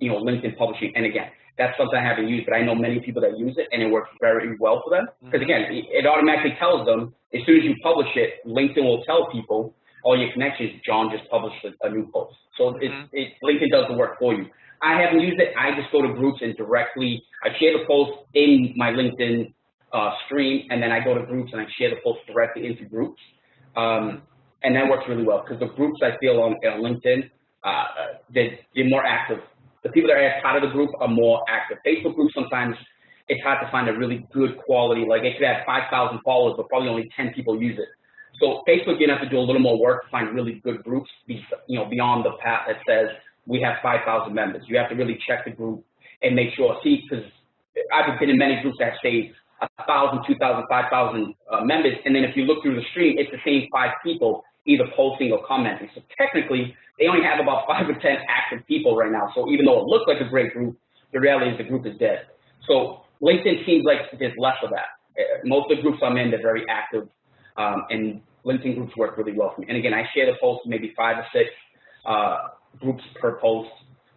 LinkedIn Publishing. And again, that's something I haven't used, but I know many people that use it, and it works very well for them. Because again, it automatically tells them as soon as you publish it, LinkedIn will tell people, all your connections, John just published a new post. So LinkedIn does the work for you. I haven't used it. I just go to groups and directly, I share the post in my LinkedIn stream, and then I go to groups and I share the post directly into groups. And that works really well because the groups I feel on LinkedIn, they're more active. The people that are part of the group are more active. Facebook groups, sometimes it's hard to find a really good quality. Like it could have 5,000 followers, but probably only 10 people use it. So Facebook, you're going to have to do a little more work to find really good groups, beyond the path that says we have 5,000 members. You have to really check the group and make sure, because I've been in many groups that say 1,000, 2,000, 5,000 members, and then if you look through the stream, it's the same 5 people either posting or commenting. So technically, they only have about 5 or 10 active people right now. So even though it looks like a great group, the reality is the group is dead. So LinkedIn seems like there's less of that. Most of the groups I'm in, they're very active, and LinkedIn groups work really well for me. And again, I share the posts, maybe 5 or 6 groups per post,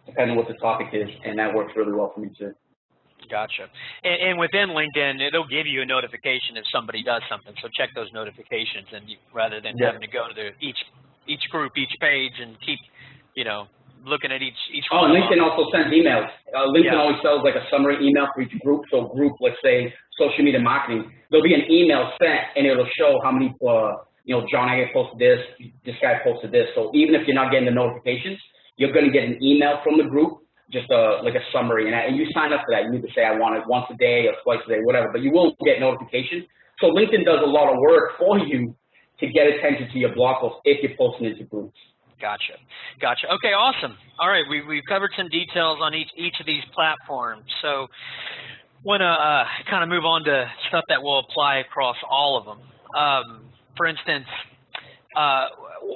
depending on what the topic is, and that works really well for me too. Gotcha. And within LinkedIn, it'll give you a notification if somebody does something. So check those notifications, and rather than having to go to each group, each page, and keep looking at each. Oh, LinkedIn also sends emails. LinkedIn always sells like a summary email for each group. So group, let's say social media marketing, there'll be an email sent, and it'll show how many. John Aguiar posted this guy posted this. So even if you're not getting the notifications, you're going to get an email from the group, just like a summary. And you sign up for that. You need to say, I want it once a day or twice a day, whatever, but you will get notifications. So LinkedIn does a lot of work for you to get attention to your blog posts if you're posting into groups. Gotcha. Gotcha. Okay, awesome. All right, we've covered some details on each of these platforms. So want to kind of move on to stuff that will apply across all of them. For instance,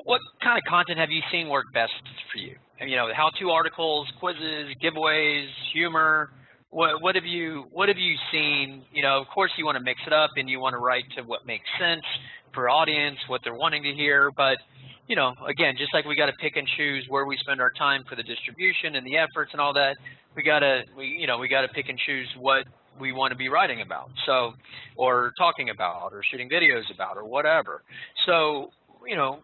what kind of content have you seen work best for you? You know, how-to articles, quizzes, giveaways, humor. What have you seen? You know, of course you want to mix it up and you want to write to what makes sense for audience, what they're wanting to hear. But you know, again, just like we got to pick and choose where we spend our time for the distribution and the efforts and all that, we got to pick and choose what we want to be writing about, so, or talking about, or shooting videos about, or whatever. So, you know,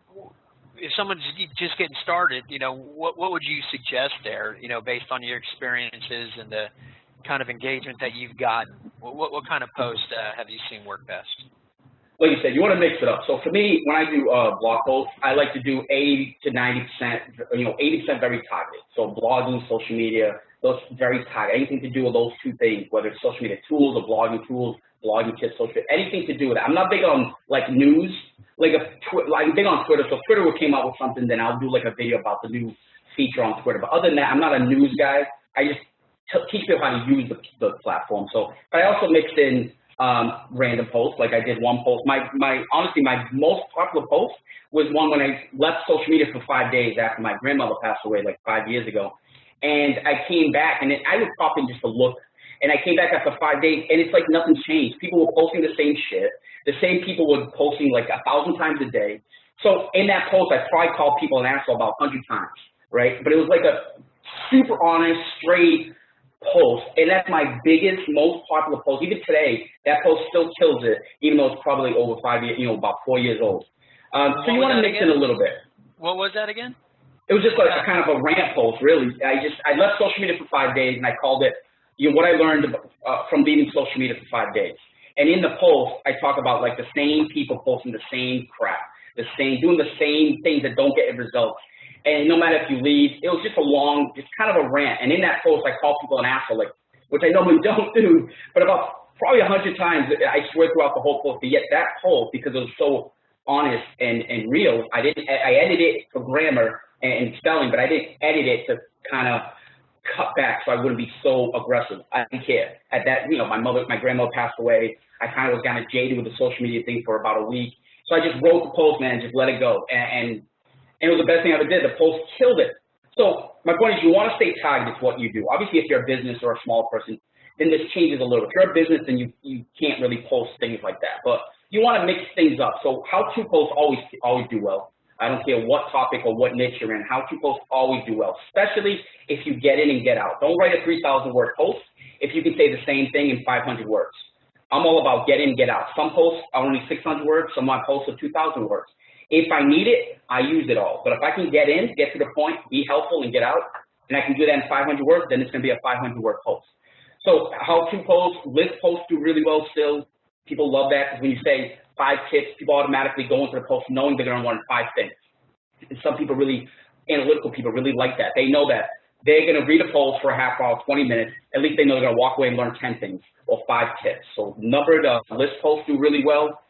if someone's just getting started, you know, what would you suggest there, you know, based on your experiences and the kind of engagement that you've gotten? What kind of post have you seen work best? Like you said, you want to mix it up. So for me, when I do blog posts, I like to do 80 to 90%, you know, 80% very targeted. So blogging, social media, those very targeted. Anything to do with those two things, whether it's social media tools or blogging tools, blogging tips, social, anything to do with that. I'm not big on like news, I'm big on Twitter. So if Twitter came out with something, then I'll do like a video about the new feature on Twitter. But other than that, I'm not a news guy. I just teach people how to use the platform. So I also mixed in random posts. Like I did one post. Honestly, my most popular post was one when I left social media for 5 days after my grandmother passed away like 5 years ago. And I came back, and then I would pop in just to look. And I came back after 5 days, and it's like nothing changed. People were posting the same shit. The same people were posting like 1,000 times a day. So in that post, I probably called people an asshole about 100 times, right? But it was like a super honest, straight post, and that's my biggest, most popular post. Even today, that post still kills it, even though it's probably over 5 years, you know, about 4 years old. So you want to mix in a little bit. What was that again? It was just like a kind of a rant post, really. I left social media for 5 days, and I called it, you know, what I learned from leaving social media for 5 days. And in the post, I talk about like the same people posting the same crap, doing the same things that don't get results. And no matter if you leave, it was just a long, just kind of a rant. And in that post, I called people an asshole, like, which I normally don't do, but about probably 100 times, I swear throughout the whole post. But yet that post, because it was so honest and real, I edited it for grammar and spelling, but I didn't edit it to kind of cut back so I wouldn't be so aggressive. I didn't care. At that, you know, my grandmother passed away. I kind of was kind of jaded with the social media thing for about a week. So I just wrote the post, man, and just let it go. And it was the best thing I ever did. The post killed it. So my point is, you want to stay targeted to what you do. Obviously, if you're a business or a small person, then this changes a little. If you're a business, then you can't really post things like that. But you want to mix things up. So how-to posts always do well. I don't care what topic or what niche you're in. How-to posts always do well, especially if you get in and get out. Don't write a 3,000-word post if you can say the same thing in 500 words. I'm all about get in, get out. Some posts are only 600 words. Some of my posts are 2,000 words. If I need it, I use it all. But if I can get in, get to the point, be helpful, and get out, and I can do that in 500 words, then it's going to be a 500-word post. So how-to posts, list posts do really well still. People love that because when you say 5 tips, people automatically go into the post knowing they're going to learn 5 things. And some people really, analytical people really like that. They know that they're going to read a post for a half hour, 20 minutes. At least they know they're going to walk away and learn 10 things or 5 tips. So numbered list posts do really well.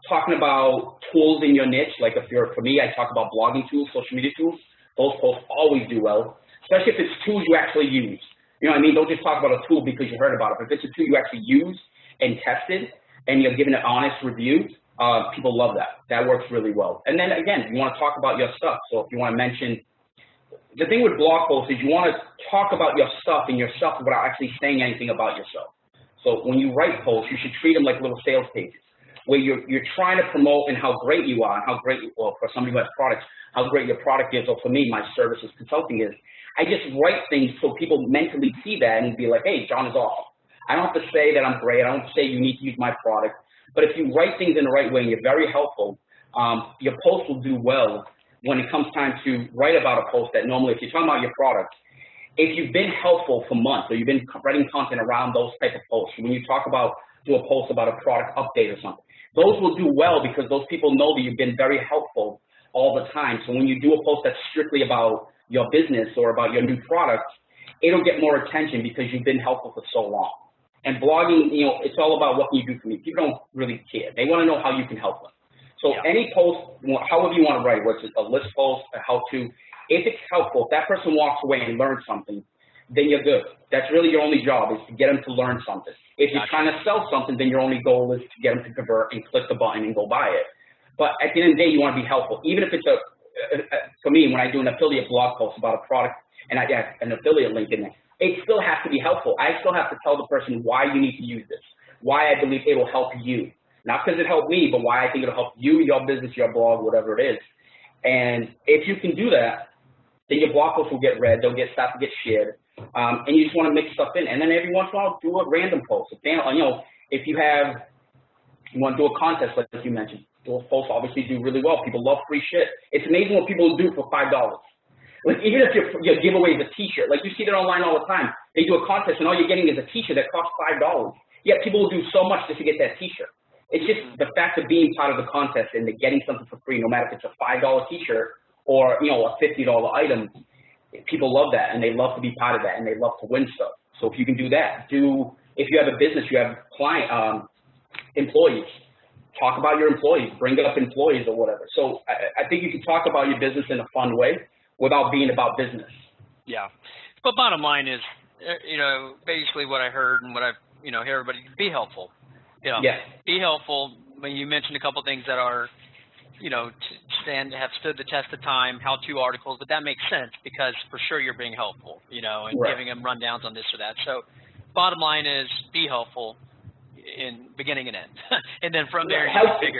Talking about tools in your niche, like for me, I talk about blogging tools, social media tools. Those posts always do well, especially if it's tools you actually use. You know what I mean? Don't just talk about a tool because you heard about it. But if it's a tool you actually use and tested and you're giving an honest review, people love that. That works really well. And then again, you want to talk about your stuff. So if you want to mention, the thing with blog posts is you want to talk about your stuff and your stuff without actually saying anything about yourself. So when you write posts, you should treat them like little sales pages, where you're trying to promote and how great you are, and how great, well, for somebody who has products, how great your product is, or for me, my services consulting is. I just write things so people mentally see that and be like, hey, John is awesome. I don't have to say that I'm great. I don't have to say you need to use my product. But if you write things in the right way and you're very helpful, your post will do well when it comes time to write about a post that normally, if you're talking about your product, if you've been helpful for months or you've been writing content around those type of posts, when you talk about, do a post about a product update or something, those will do well because those people know that you've been very helpful all the time. So when you do a post that's strictly about your business or about your new product, it'll get more attention because you've been helpful for so long. And blogging, you know, it's all about what can you do for me. People don't really care. They want to know how you can help them. So any post, however you want to write, whether it's a list post, a how-to, if it's helpful, if that person walks away and learns something, then you're good. That's really your only job, is to get them to learn something. If you're trying to sell something, then your only goal is to get them to convert and click the button and go buy it. But at the end of the day, you want to be helpful. Even if it's for me, when I do an affiliate blog post about a product and I get an affiliate link in there, it still has to be helpful. I still have to tell the person why you need to use this, why I believe it will help you. Not because it helped me, but why I think it'll help you, your business, your blog, whatever it is. And if you can do that, then your blog posts will get read, they'll start to get shared, and you just want to mix stuff in. And then every once in a while, do a random post. If you want to do a contest, like you mentioned, those posts obviously do really well. People love free shit. It's amazing what people do for $5. Like, even if your giveaway is a T-shirt, like you see that online all the time. They do a contest and all you're getting is a T-shirt that costs $5. Yet people will do so much just to get that T-shirt. It's just the fact of being part of the contest and getting something for free, no matter if it's a $5 T-shirt or a $50 item. People love that, and they love to be part of that, and they love to win stuff. So if you can do that, if you have a business, you have employees. Talk about your employees, bring up employees or whatever. So I think you can talk about your business in a fun way without being about business. Yeah. But bottom line is, basically what I heard and what I, hear everybody, be helpful. Yeah. Be helpful. When you mentioned a couple of things that are, have stood the test of time, how-to articles, but that makes sense because for sure you're being helpful, and giving them rundowns on this or that. So bottom line is be helpful in beginning and end. And then from there,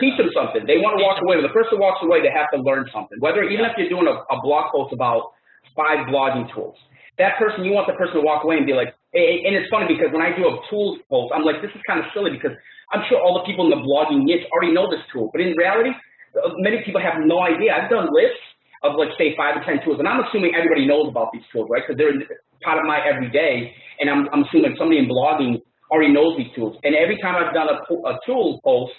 teach them something. They want to walk away. When the person walks away, they have to learn something. Even if you're doing a blog post about 5 blogging tools, that person, you want the person to walk away and be like, and it's funny because when I do a tools post, I'm like, this is kind of silly because I'm sure all the people in the blogging niche already know this tool. But in reality, many people have no idea. I've done lists of, like, say, 5 or 10 tools, and I'm assuming everybody knows about these tools, right? Because they're part of my everyday, and I'm assuming somebody in blogging already knows these tools. And every time I've done a tool post,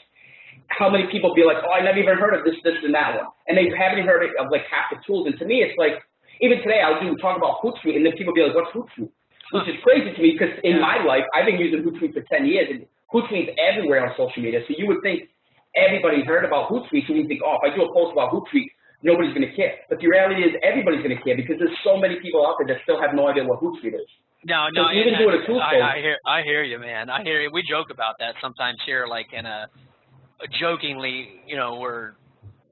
how many people be like, oh, I never even heard of this, and that one. And they haven't heard of, like, half the tools. And to me, it's like, even today, I'll talk about Hootsuite, and then people be like, what's Hootsuite? Which is crazy to me because in my life, I've been using Hootsuite for 10 years, and Hootsuite's everywhere on social media. So you would think everybody's heard about Hootsuite, so you think, oh, if I do a post about Hootsuite, nobody's going to care. But the reality is everybody's going to care because there's so many people out there that still have no idea what Hootsuite is. No, so even doing a tool post. I hear you, man. I hear you. We joke about that sometimes here, like in a jokingly, we're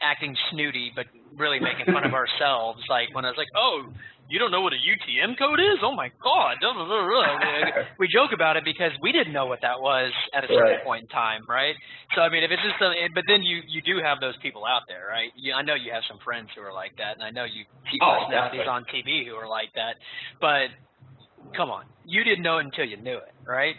acting snooty, but really making fun of ourselves. Like when I was like, oh, you don't know what a UTM code is? Oh my God. We joke about it because we didn't know what that was at a certain point in time, right? So, I mean, if it's just, but then you do have those people out there, right? I know you have some friends who are like that, and I know you see personalities on TV who are like that, but come on. You didn't know it until you knew it, right?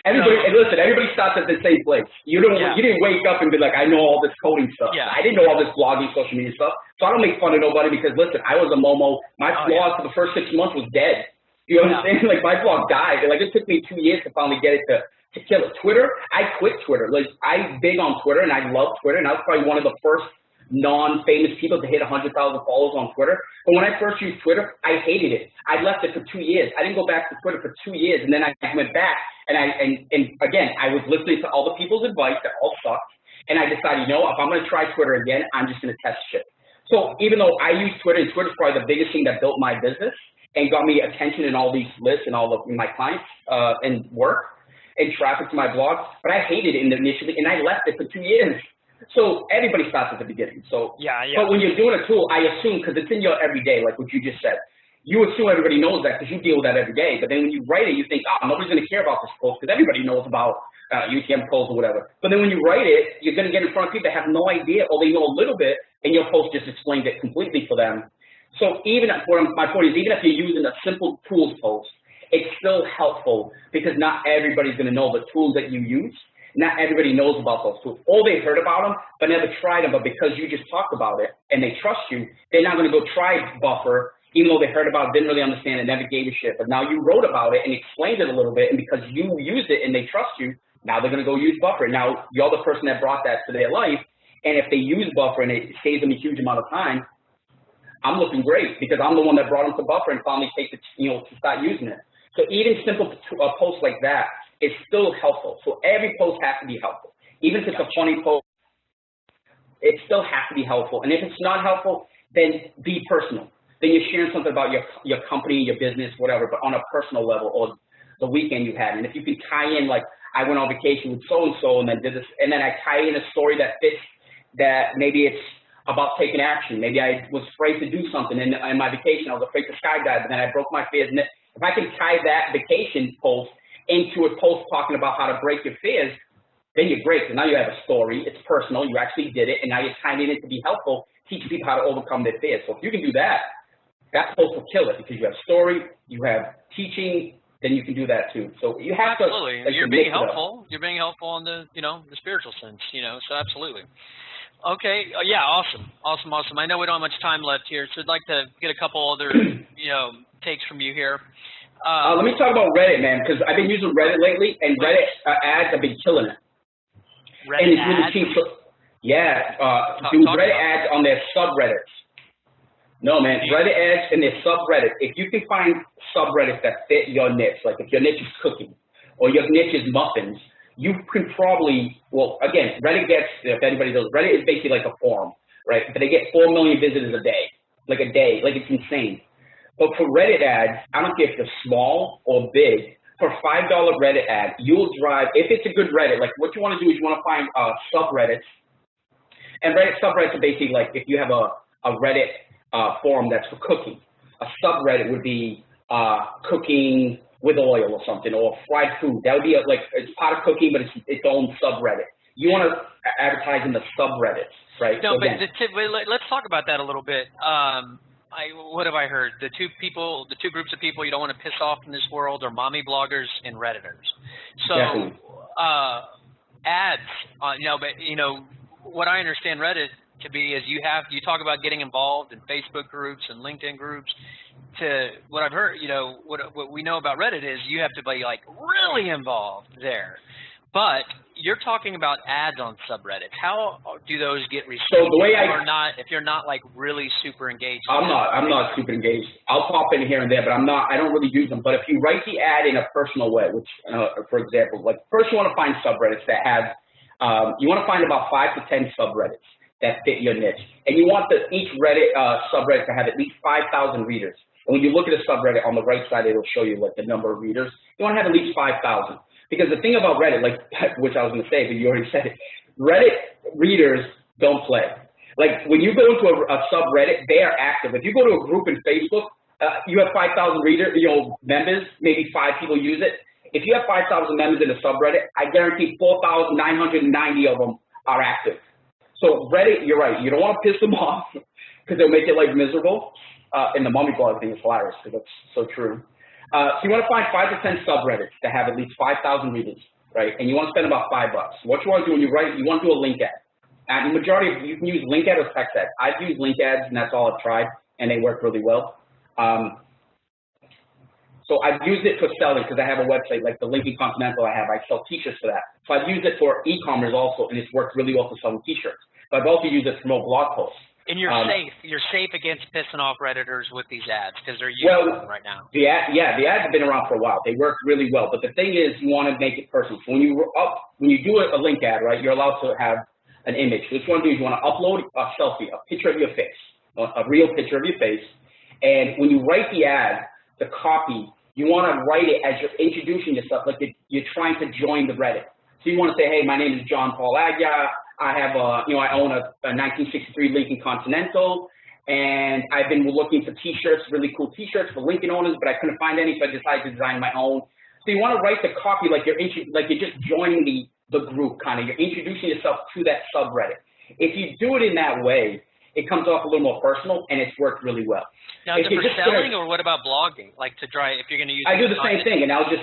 Everybody starts at the same place. You didn't wake up and be like, I know all this coding stuff. Yeah. I didn't know all this blogging, social media stuff. So I don't make fun of nobody because, listen, I was a Momo. My blog for the first 6 months was dead. You understand? Like, my blog died. Like, it took me 2 years to finally get it to kill it. Twitter, I quit Twitter. Like, I'm big on Twitter, and I love Twitter, and I was probably one of the first non-famous people to hit 100,000 followers on Twitter. But when I first used Twitter, I hated it. I left it for 2 years. I didn't go back to Twitter for 2 years, and then I went back, and again, I was listening to all the people's advice that all sucked, and I decided, if I'm going to try Twitter again, I'm just going to test shit. So even though I use Twitter, and Twitter's probably the biggest thing that built my business and got me attention in all these lists and all of my clients and work and traffic to my blog, but I hated it initially, and I left it for 2 years. So everybody starts at the beginning. So, but when you're doing a tool, I assume, because it's in your everyday, like what you just said, you assume everybody knows that because you deal with that every day. But then when you write it, you think, oh, nobody's going to care about this post because everybody knows about UTM codes or whatever. But then when you write it, you're going to get in front of people that have no idea, or they know a little bit, and your post just explains it completely for them. So my point is, even if you're using a simple tools post, it's still helpful because not everybody's going to know the tools that you use. Not everybody knows about those tools. Or they heard about them, but never tried them. But because you just talked about it and they trust you, they're not going to go try Buffer, even though they heard about it, didn't really understand it, never gave a shit. But now you wrote about it and explained it a little bit, and because you used it and they trust you, now they're going to go use Buffer. Now you're the person that brought that to their life, and if they use Buffer and it saves them a huge amount of time, I'm looking great because I'm the one that brought them to Buffer and finally to start using it. So even simple posts like that, it's still helpful. So every post has to be helpful. Even if it's a funny post, it still has to be helpful. And if it's not helpful, then be personal. Then you're sharing something about your company, your business, whatever, but on a personal level, or the weekend you had. And if you can tie in, like, I went on vacation with so-and-so and then did this, and then I tie in a story that fits, that maybe it's about taking action. Maybe I was afraid to do something in my vacation. I was afraid to skydive, but then I broke my fears. And if I can tie that vacation post into a post talking about how to break your fears, then you're great. So now you have a story. It's personal. You actually did it, and now you're tying it in to be helpful, teaching people how to overcome their fears. So if you can do that, that post will kill it because you have story, you have teaching, then you can do that too. So you have absolutely. to. Like, you're being helpful. You're being helpful in the the spiritual sense. So absolutely. Okay. Yeah. Awesome. Awesome. I know we don't have much time left here, so I'd like to get a couple other takes from you here. Let me talk about Reddit, man, because I've been using Reddit lately, and Reddit ads have been killing it. Reddit and it's ads? really cheap. Yeah. Do Reddit ads on their subreddits. No, man, Reddit ads and their subreddits. If you can find subreddits that fit your niche, like if your niche is cooking or your niche is muffins, you can probably, well, again, Reddit gets, if anybody knows, Reddit is basically like a forum, right? But they get 4 million visitors a day, like it's insane. But for Reddit ads, I don't care if they're small or big, for $5 Reddit ad, you'll drive, if it's a good Reddit, like what you want to do is you want to find subreddits. And Reddit subreddits are basically like if you have a Reddit forum that's for cooking. A subreddit would be cooking with oil or something, or fried food. That would be like, it's part of cooking, but it's its own subreddit. You want to advertise in the subreddits, right? No, so but again, let's talk about that a little bit. What have I heard? The two groups of people you don't want to piss off in this world are mommy bloggers and Redditors. So ads, what I understand Reddit to be is you talk about getting involved in Facebook groups and LinkedIn groups. To what I've heard, what we know about Reddit is you have to be like really involved there. But you're talking about ads on subreddits. How do those get received? So the way if you're not like really super engaged. I'm not super engaged. I'll pop in here and there, but I don't really use them. But if you write the ad in a personal way, which, for example, like first you want to find subreddits that have, you want to find about 5 to 10 subreddits that fit your niche. And you want each Reddit subreddit to have at least 5,000 readers. And when you look at a subreddit on the right side, it'll show you like the number of readers. You want to have at least 5,000. Because the thing about Reddit, like, which I was going to say, but you already said it, Reddit readers don't play. Like, when you go into a subreddit, they are active. If you go to a group in Facebook, you have 5,000 members, maybe 5 people use it. If you have 5,000 members in a subreddit, I guarantee 4,990 of them are active. So Reddit, you're right. You don't want to piss them off because they'll make your life miserable. And the mommy blog thing is hilarious because that's so true. So you want to find 5 to 10 subreddits that have at least 5,000 readers, right? And you want to spend about $5. What you want to do when you write, you want to do a link ad. And the majority of you can use link ad or text ad. I've used link ads, and that's all I've tried, and they work really well. So I've used it for selling because I have a website like the Lincoln Continental I have. I sell T-shirts for that. So I've used it for e-commerce also, and it's worked really well for selling T-shirts. But I've also used it to promote blog posts. And you're safe. You're safe against pissing off Redditors with these ads because they're using them right now. The ads have been around for a while. They work really well. But the thing is, you want to make it personal. So when you do a link ad, right, you're allowed to have an image. What you want to do is you want to upload a selfie, a picture of your face, a real picture of your face. And when you write the ad, the copy, you want to write it as you're introducing yourself, like you're trying to join the Reddit. So you want to say, hey, my name is John Paul Aguiar. I have I own a 1963 Lincoln Continental, and I've been looking for T-shirts, really cool T-shirts for Lincoln owners, but I couldn't find any, so I decided to design my own. So you want to write the copy like you're just joining the group, kind of. You're introducing yourself to that subreddit. If you do it in that way, it comes off a little more personal, and it's worked really well. Now, is it for selling, or what about blogging? Like if you're going to use. I do the same thing, and I'll do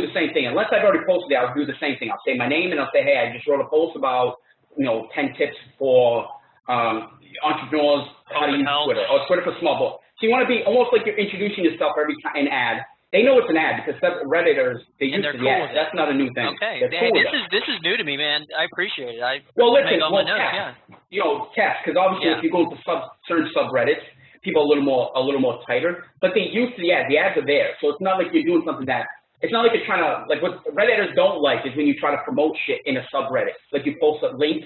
the same thing. Unless I've already posted it, I'll do the same thing. I'll say my name, and I'll say, hey, I just wrote a post about 10 tips for entrepreneurs how to use Twitter, or Twitter for small business. So you want to be almost like you're introducing yourself every time in ad. They know it's an ad because Redditors, they use the ad. That's not a new thing. Okay, this is new to me, man. I appreciate it. Listen, test, because obviously if you go into certain subreddits, people are a little more tighter, but they use the ads. The ads are there, so it's not like you're doing something that. It's not like you're trying to, like what Redditors don't like is when you try to promote shit in a subreddit. Like you post a link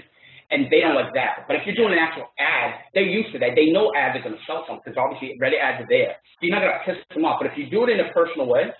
and they don't like that. But if you're doing an actual ad, they're used to that. They know ads are going to sell something because obviously Reddit ads are there. So you're not going to piss them off. But if you do it in a personal way,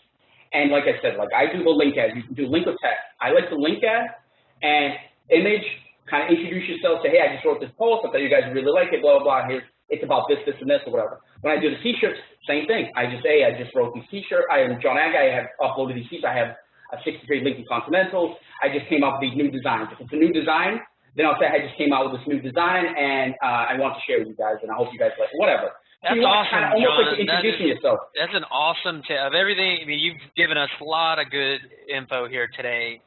and like I said, like I do the link ads, you can do link with text. I like the link ad and image, kind of introduce yourself, say, hey, I just wrote this post, I thought you guys really like it, blah, blah, blah, it's about this, this, and this, or whatever. When I do the t-shirts, same thing. I just say, I just wrote these t-shirts, I am John Aguiar, I have uploaded these t-shirts, I have a 63 Lincoln Continentals, I just came out with these new designs. If it's a new design, then I'll say, I just came out with this new design, and I want to share with you guys, and I hope you guys like it, whatever. That's awesome, John. Like introducing yourself. That's an awesome tip of everything. I mean, you've given us a lot of good info here today.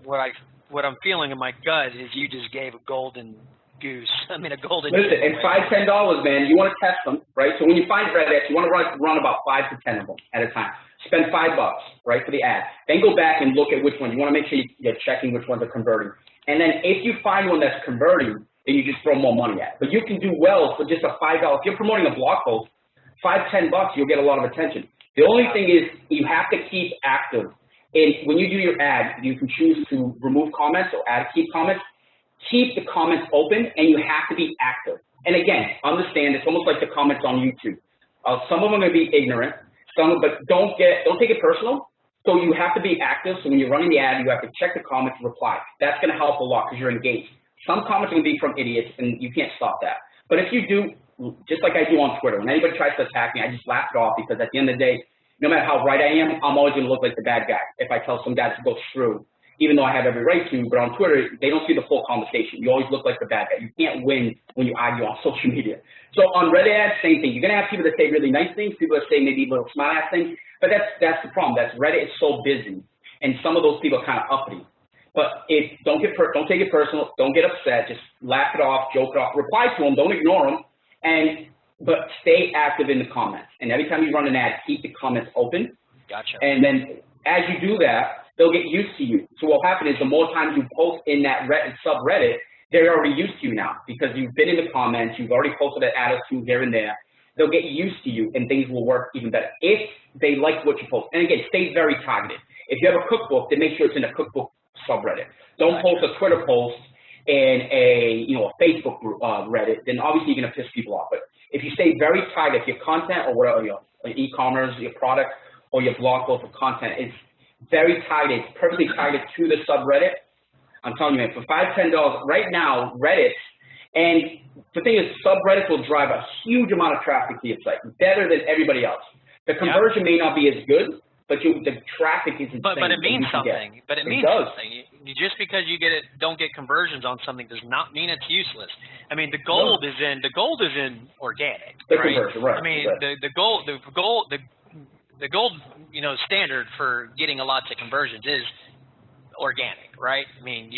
What I'm feeling in my gut is you just gave a golden goose. I mean, a golden. Listen, and $5, $10, man. You want to test them, right? So when you find Reddit, you want to run about 5 to 10 of them at a time. Spend $5, right, for the ad. Then go back and look at which one. You want to make sure you're checking which ones are converting. And then if you find one that's converting, then you just throw more money at it. But you can do well for just a $5. If you're promoting a blog post, $5, $10, you'll get a lot of attention. The only thing is you have to keep active. And when you do your ad, you can choose to remove comments or add keep comments. Keep the comments open, and you have to be active. And again, understand it's almost like the comments on YouTube. Some of them are going to be ignorant, but don't take it personal. So you have to be active. So when you're running the ad, you have to check the comments and reply. That's going to help a lot because you're engaged. Some comments are going to be from idiots, and you can't stop that. But if you do, just like I do on Twitter, when anybody tries to attack me, I just laugh it off because at the end of the day, no matter how right I am, I'm always going to look like the bad guy if I tell some guy to go screw, even though I have every right to. But on Twitter, they don't see the full conversation. You always look like the bad guy. You can't win when you argue on social media. So on Reddit ads, same thing. You're going to have people that say really nice things, people that say maybe little smart-ass things, but that's the problem. Reddit is so busy, and some of those people are kind of uppity. But don't take it personal. Don't get upset. Just laugh it off, joke it off, reply to them. Don't ignore them, but stay active in the comments. And every time you run an ad, keep the comments open. Gotcha. And then as you do that, they'll get used to you. So what will happen is the more times you post in that subreddit, they're already used to you now because you've been in the comments, you've already posted an ad or two here and there. They'll get used to you, and things will work even better if they like what you post. And again, stay very targeted. If you have a cookbook, then make sure it's in a cookbook subreddit. Don't post a Twitter post in a Facebook group, Reddit. Then obviously you're going to piss people off. But if you stay very targeted, if your content or whatever, your e-commerce, your product, or your blog post or content is very targeted, perfectly targeted to the subreddit, I'm telling you, man, for $5, $10 right now, Reddit, and the thing is, subreddits will drive a huge amount of traffic to your site, better than everybody else. The conversion may not be as good, but the traffic is insane. But it means something. But it means something. Just because you don't get conversions on something does not mean it's useless. I mean, the gold is in organic. The right? conversion, right? I mean, right. the gold standard for getting lots of conversions is organic, right? I mean,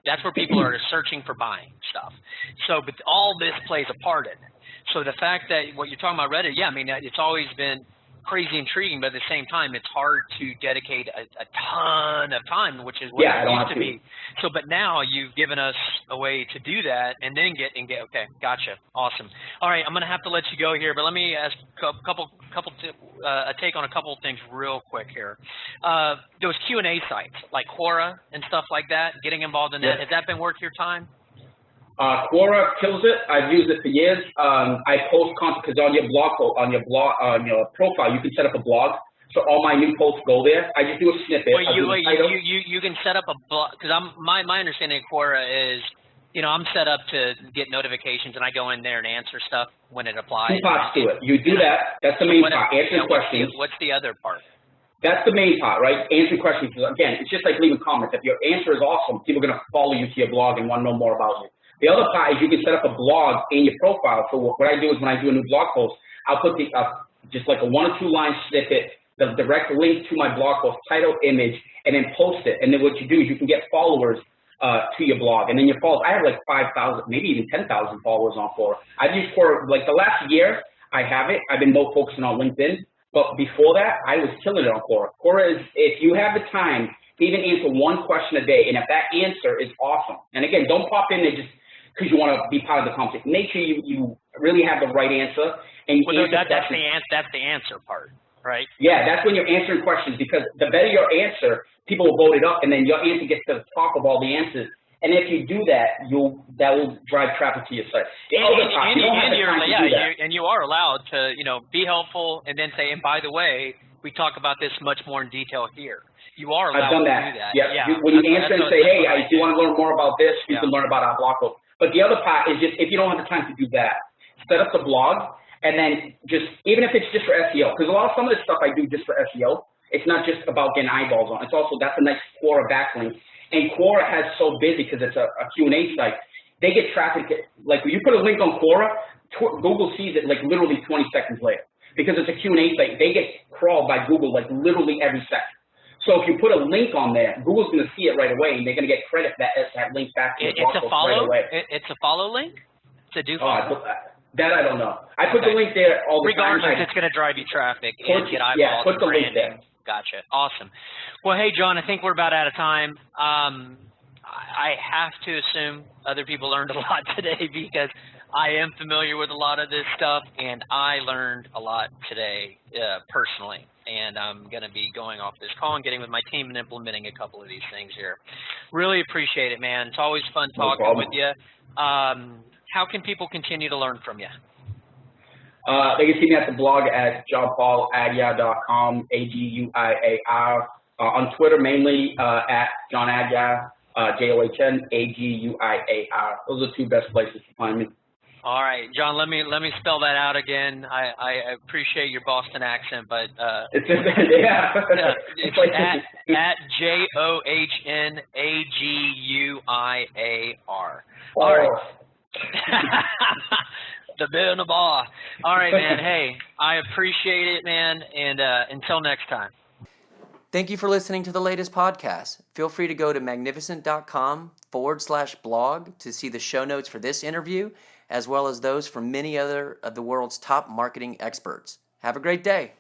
that's where people are searching for buying stuff. So, but all this plays a part in it. So the fact that what you're talking about Reddit, yeah, I mean, it's always been crazy intriguing, but at the same time, it's hard to dedicate a ton of time, which is what it used to be. So, but now you've given us a way to do that, and then get. Okay, gotcha, awesome. All right, I'm gonna have to let you go here, but let me ask a take on a couple of things real quick here. Those Q&A sites like Quora and stuff like that, getting involved in that, has that been worth your time? Quora kills it. I've used it for years. I post content because on your profile, you can set up a blog. So all my new posts go there. I just do a snippet. You can set up a blog because my understanding of Quora is, I'm set up to get notifications and I go in there and answer stuff when it applies. Two parts to it. You do that. That's the main part. Answering questions. What's the other part? That's the main part, right? Answering questions. Again, it's just like leaving comments. If your answer is awesome, people are going to follow you to your blog and want to know more about you. The other part is you can set up a blog in your profile. So what I do is when I do a new blog post, I'll put just like a 1 or 2 line snippet, the direct link to my blog post, title, image, and then post it. And then what you do is you can get followers to your blog. And then your followers, I have like 5,000, maybe even 10,000 followers on Quora. I've used Quora, like the last year, I have it. I've been more focusing on LinkedIn. But before that, I was killing it on Quora. Quora is, if you have the time to even answer 1 question a day, and if that answer is awesome, and again, don't pop in there just because you want to be part of the conversation. Make sure you really have the right answer. And that's the answer part, right? Yeah, that's when you're answering questions, because the better your answer, people will vote it up, and then your answer gets to the top of all the answers, And if you do that, that will drive traffic to your site. And you are allowed to, be helpful and then say, and by the way, we talk about this much more in detail here. You are allowed to do that. When you answer and say, hey, if you want to learn more about this, you can learn about our blog post. But the other part is just, if you don't have the time to do that, set up the blog, and then even if it's just for SEO, because some of the stuff I do just for SEO, it's not just about getting eyeballs on. It's also, that's a nice Quora backlink. And Quora has so busy because it's a Q&A site. They get traffic, like when you put a link on Quora, Google sees it like literally 20 seconds later. Because it's a Q&A site, they get crawled by Google like literally every second. So if you put a link on there, Google's going to see it right away, and they're going to get credit that link back to the blog post right away. It's a follow link? It's a do follow? That I don't know. I put the link there all the time. Regardless, it's going to drive you traffic and get eyeballs. Yeah, put the link there. Gotcha. Awesome. Well, hey, John, I think we're about out of time. I have to assume other people learned a lot today because I am familiar with a lot of this stuff, and I learned a lot today personally. And I'm going to be going off this call and getting with my team and implementing a couple of these things here. Really appreciate it, man. It's always fun talking with you. How can people continue to learn from you? They can see me at the blog at johnpaulaguiar.com, A-G-U-I-A-R. On Twitter, mainly at John Aguiar, John-A-G-U-I-A-R. Those are the two best places to find me. All right, John. Let me spell that out again. I appreciate your Boston accent, but it's at Johnaguiar. Oh. All right. The bit in the bar. All right, man. Hey, I appreciate it, man. And until next time. Thank you for listening to the latest podcast. Feel free to go to magnificent.com/blog to see the show notes for this interview, as well as those from many other of the world's top marketing experts. Have a great day.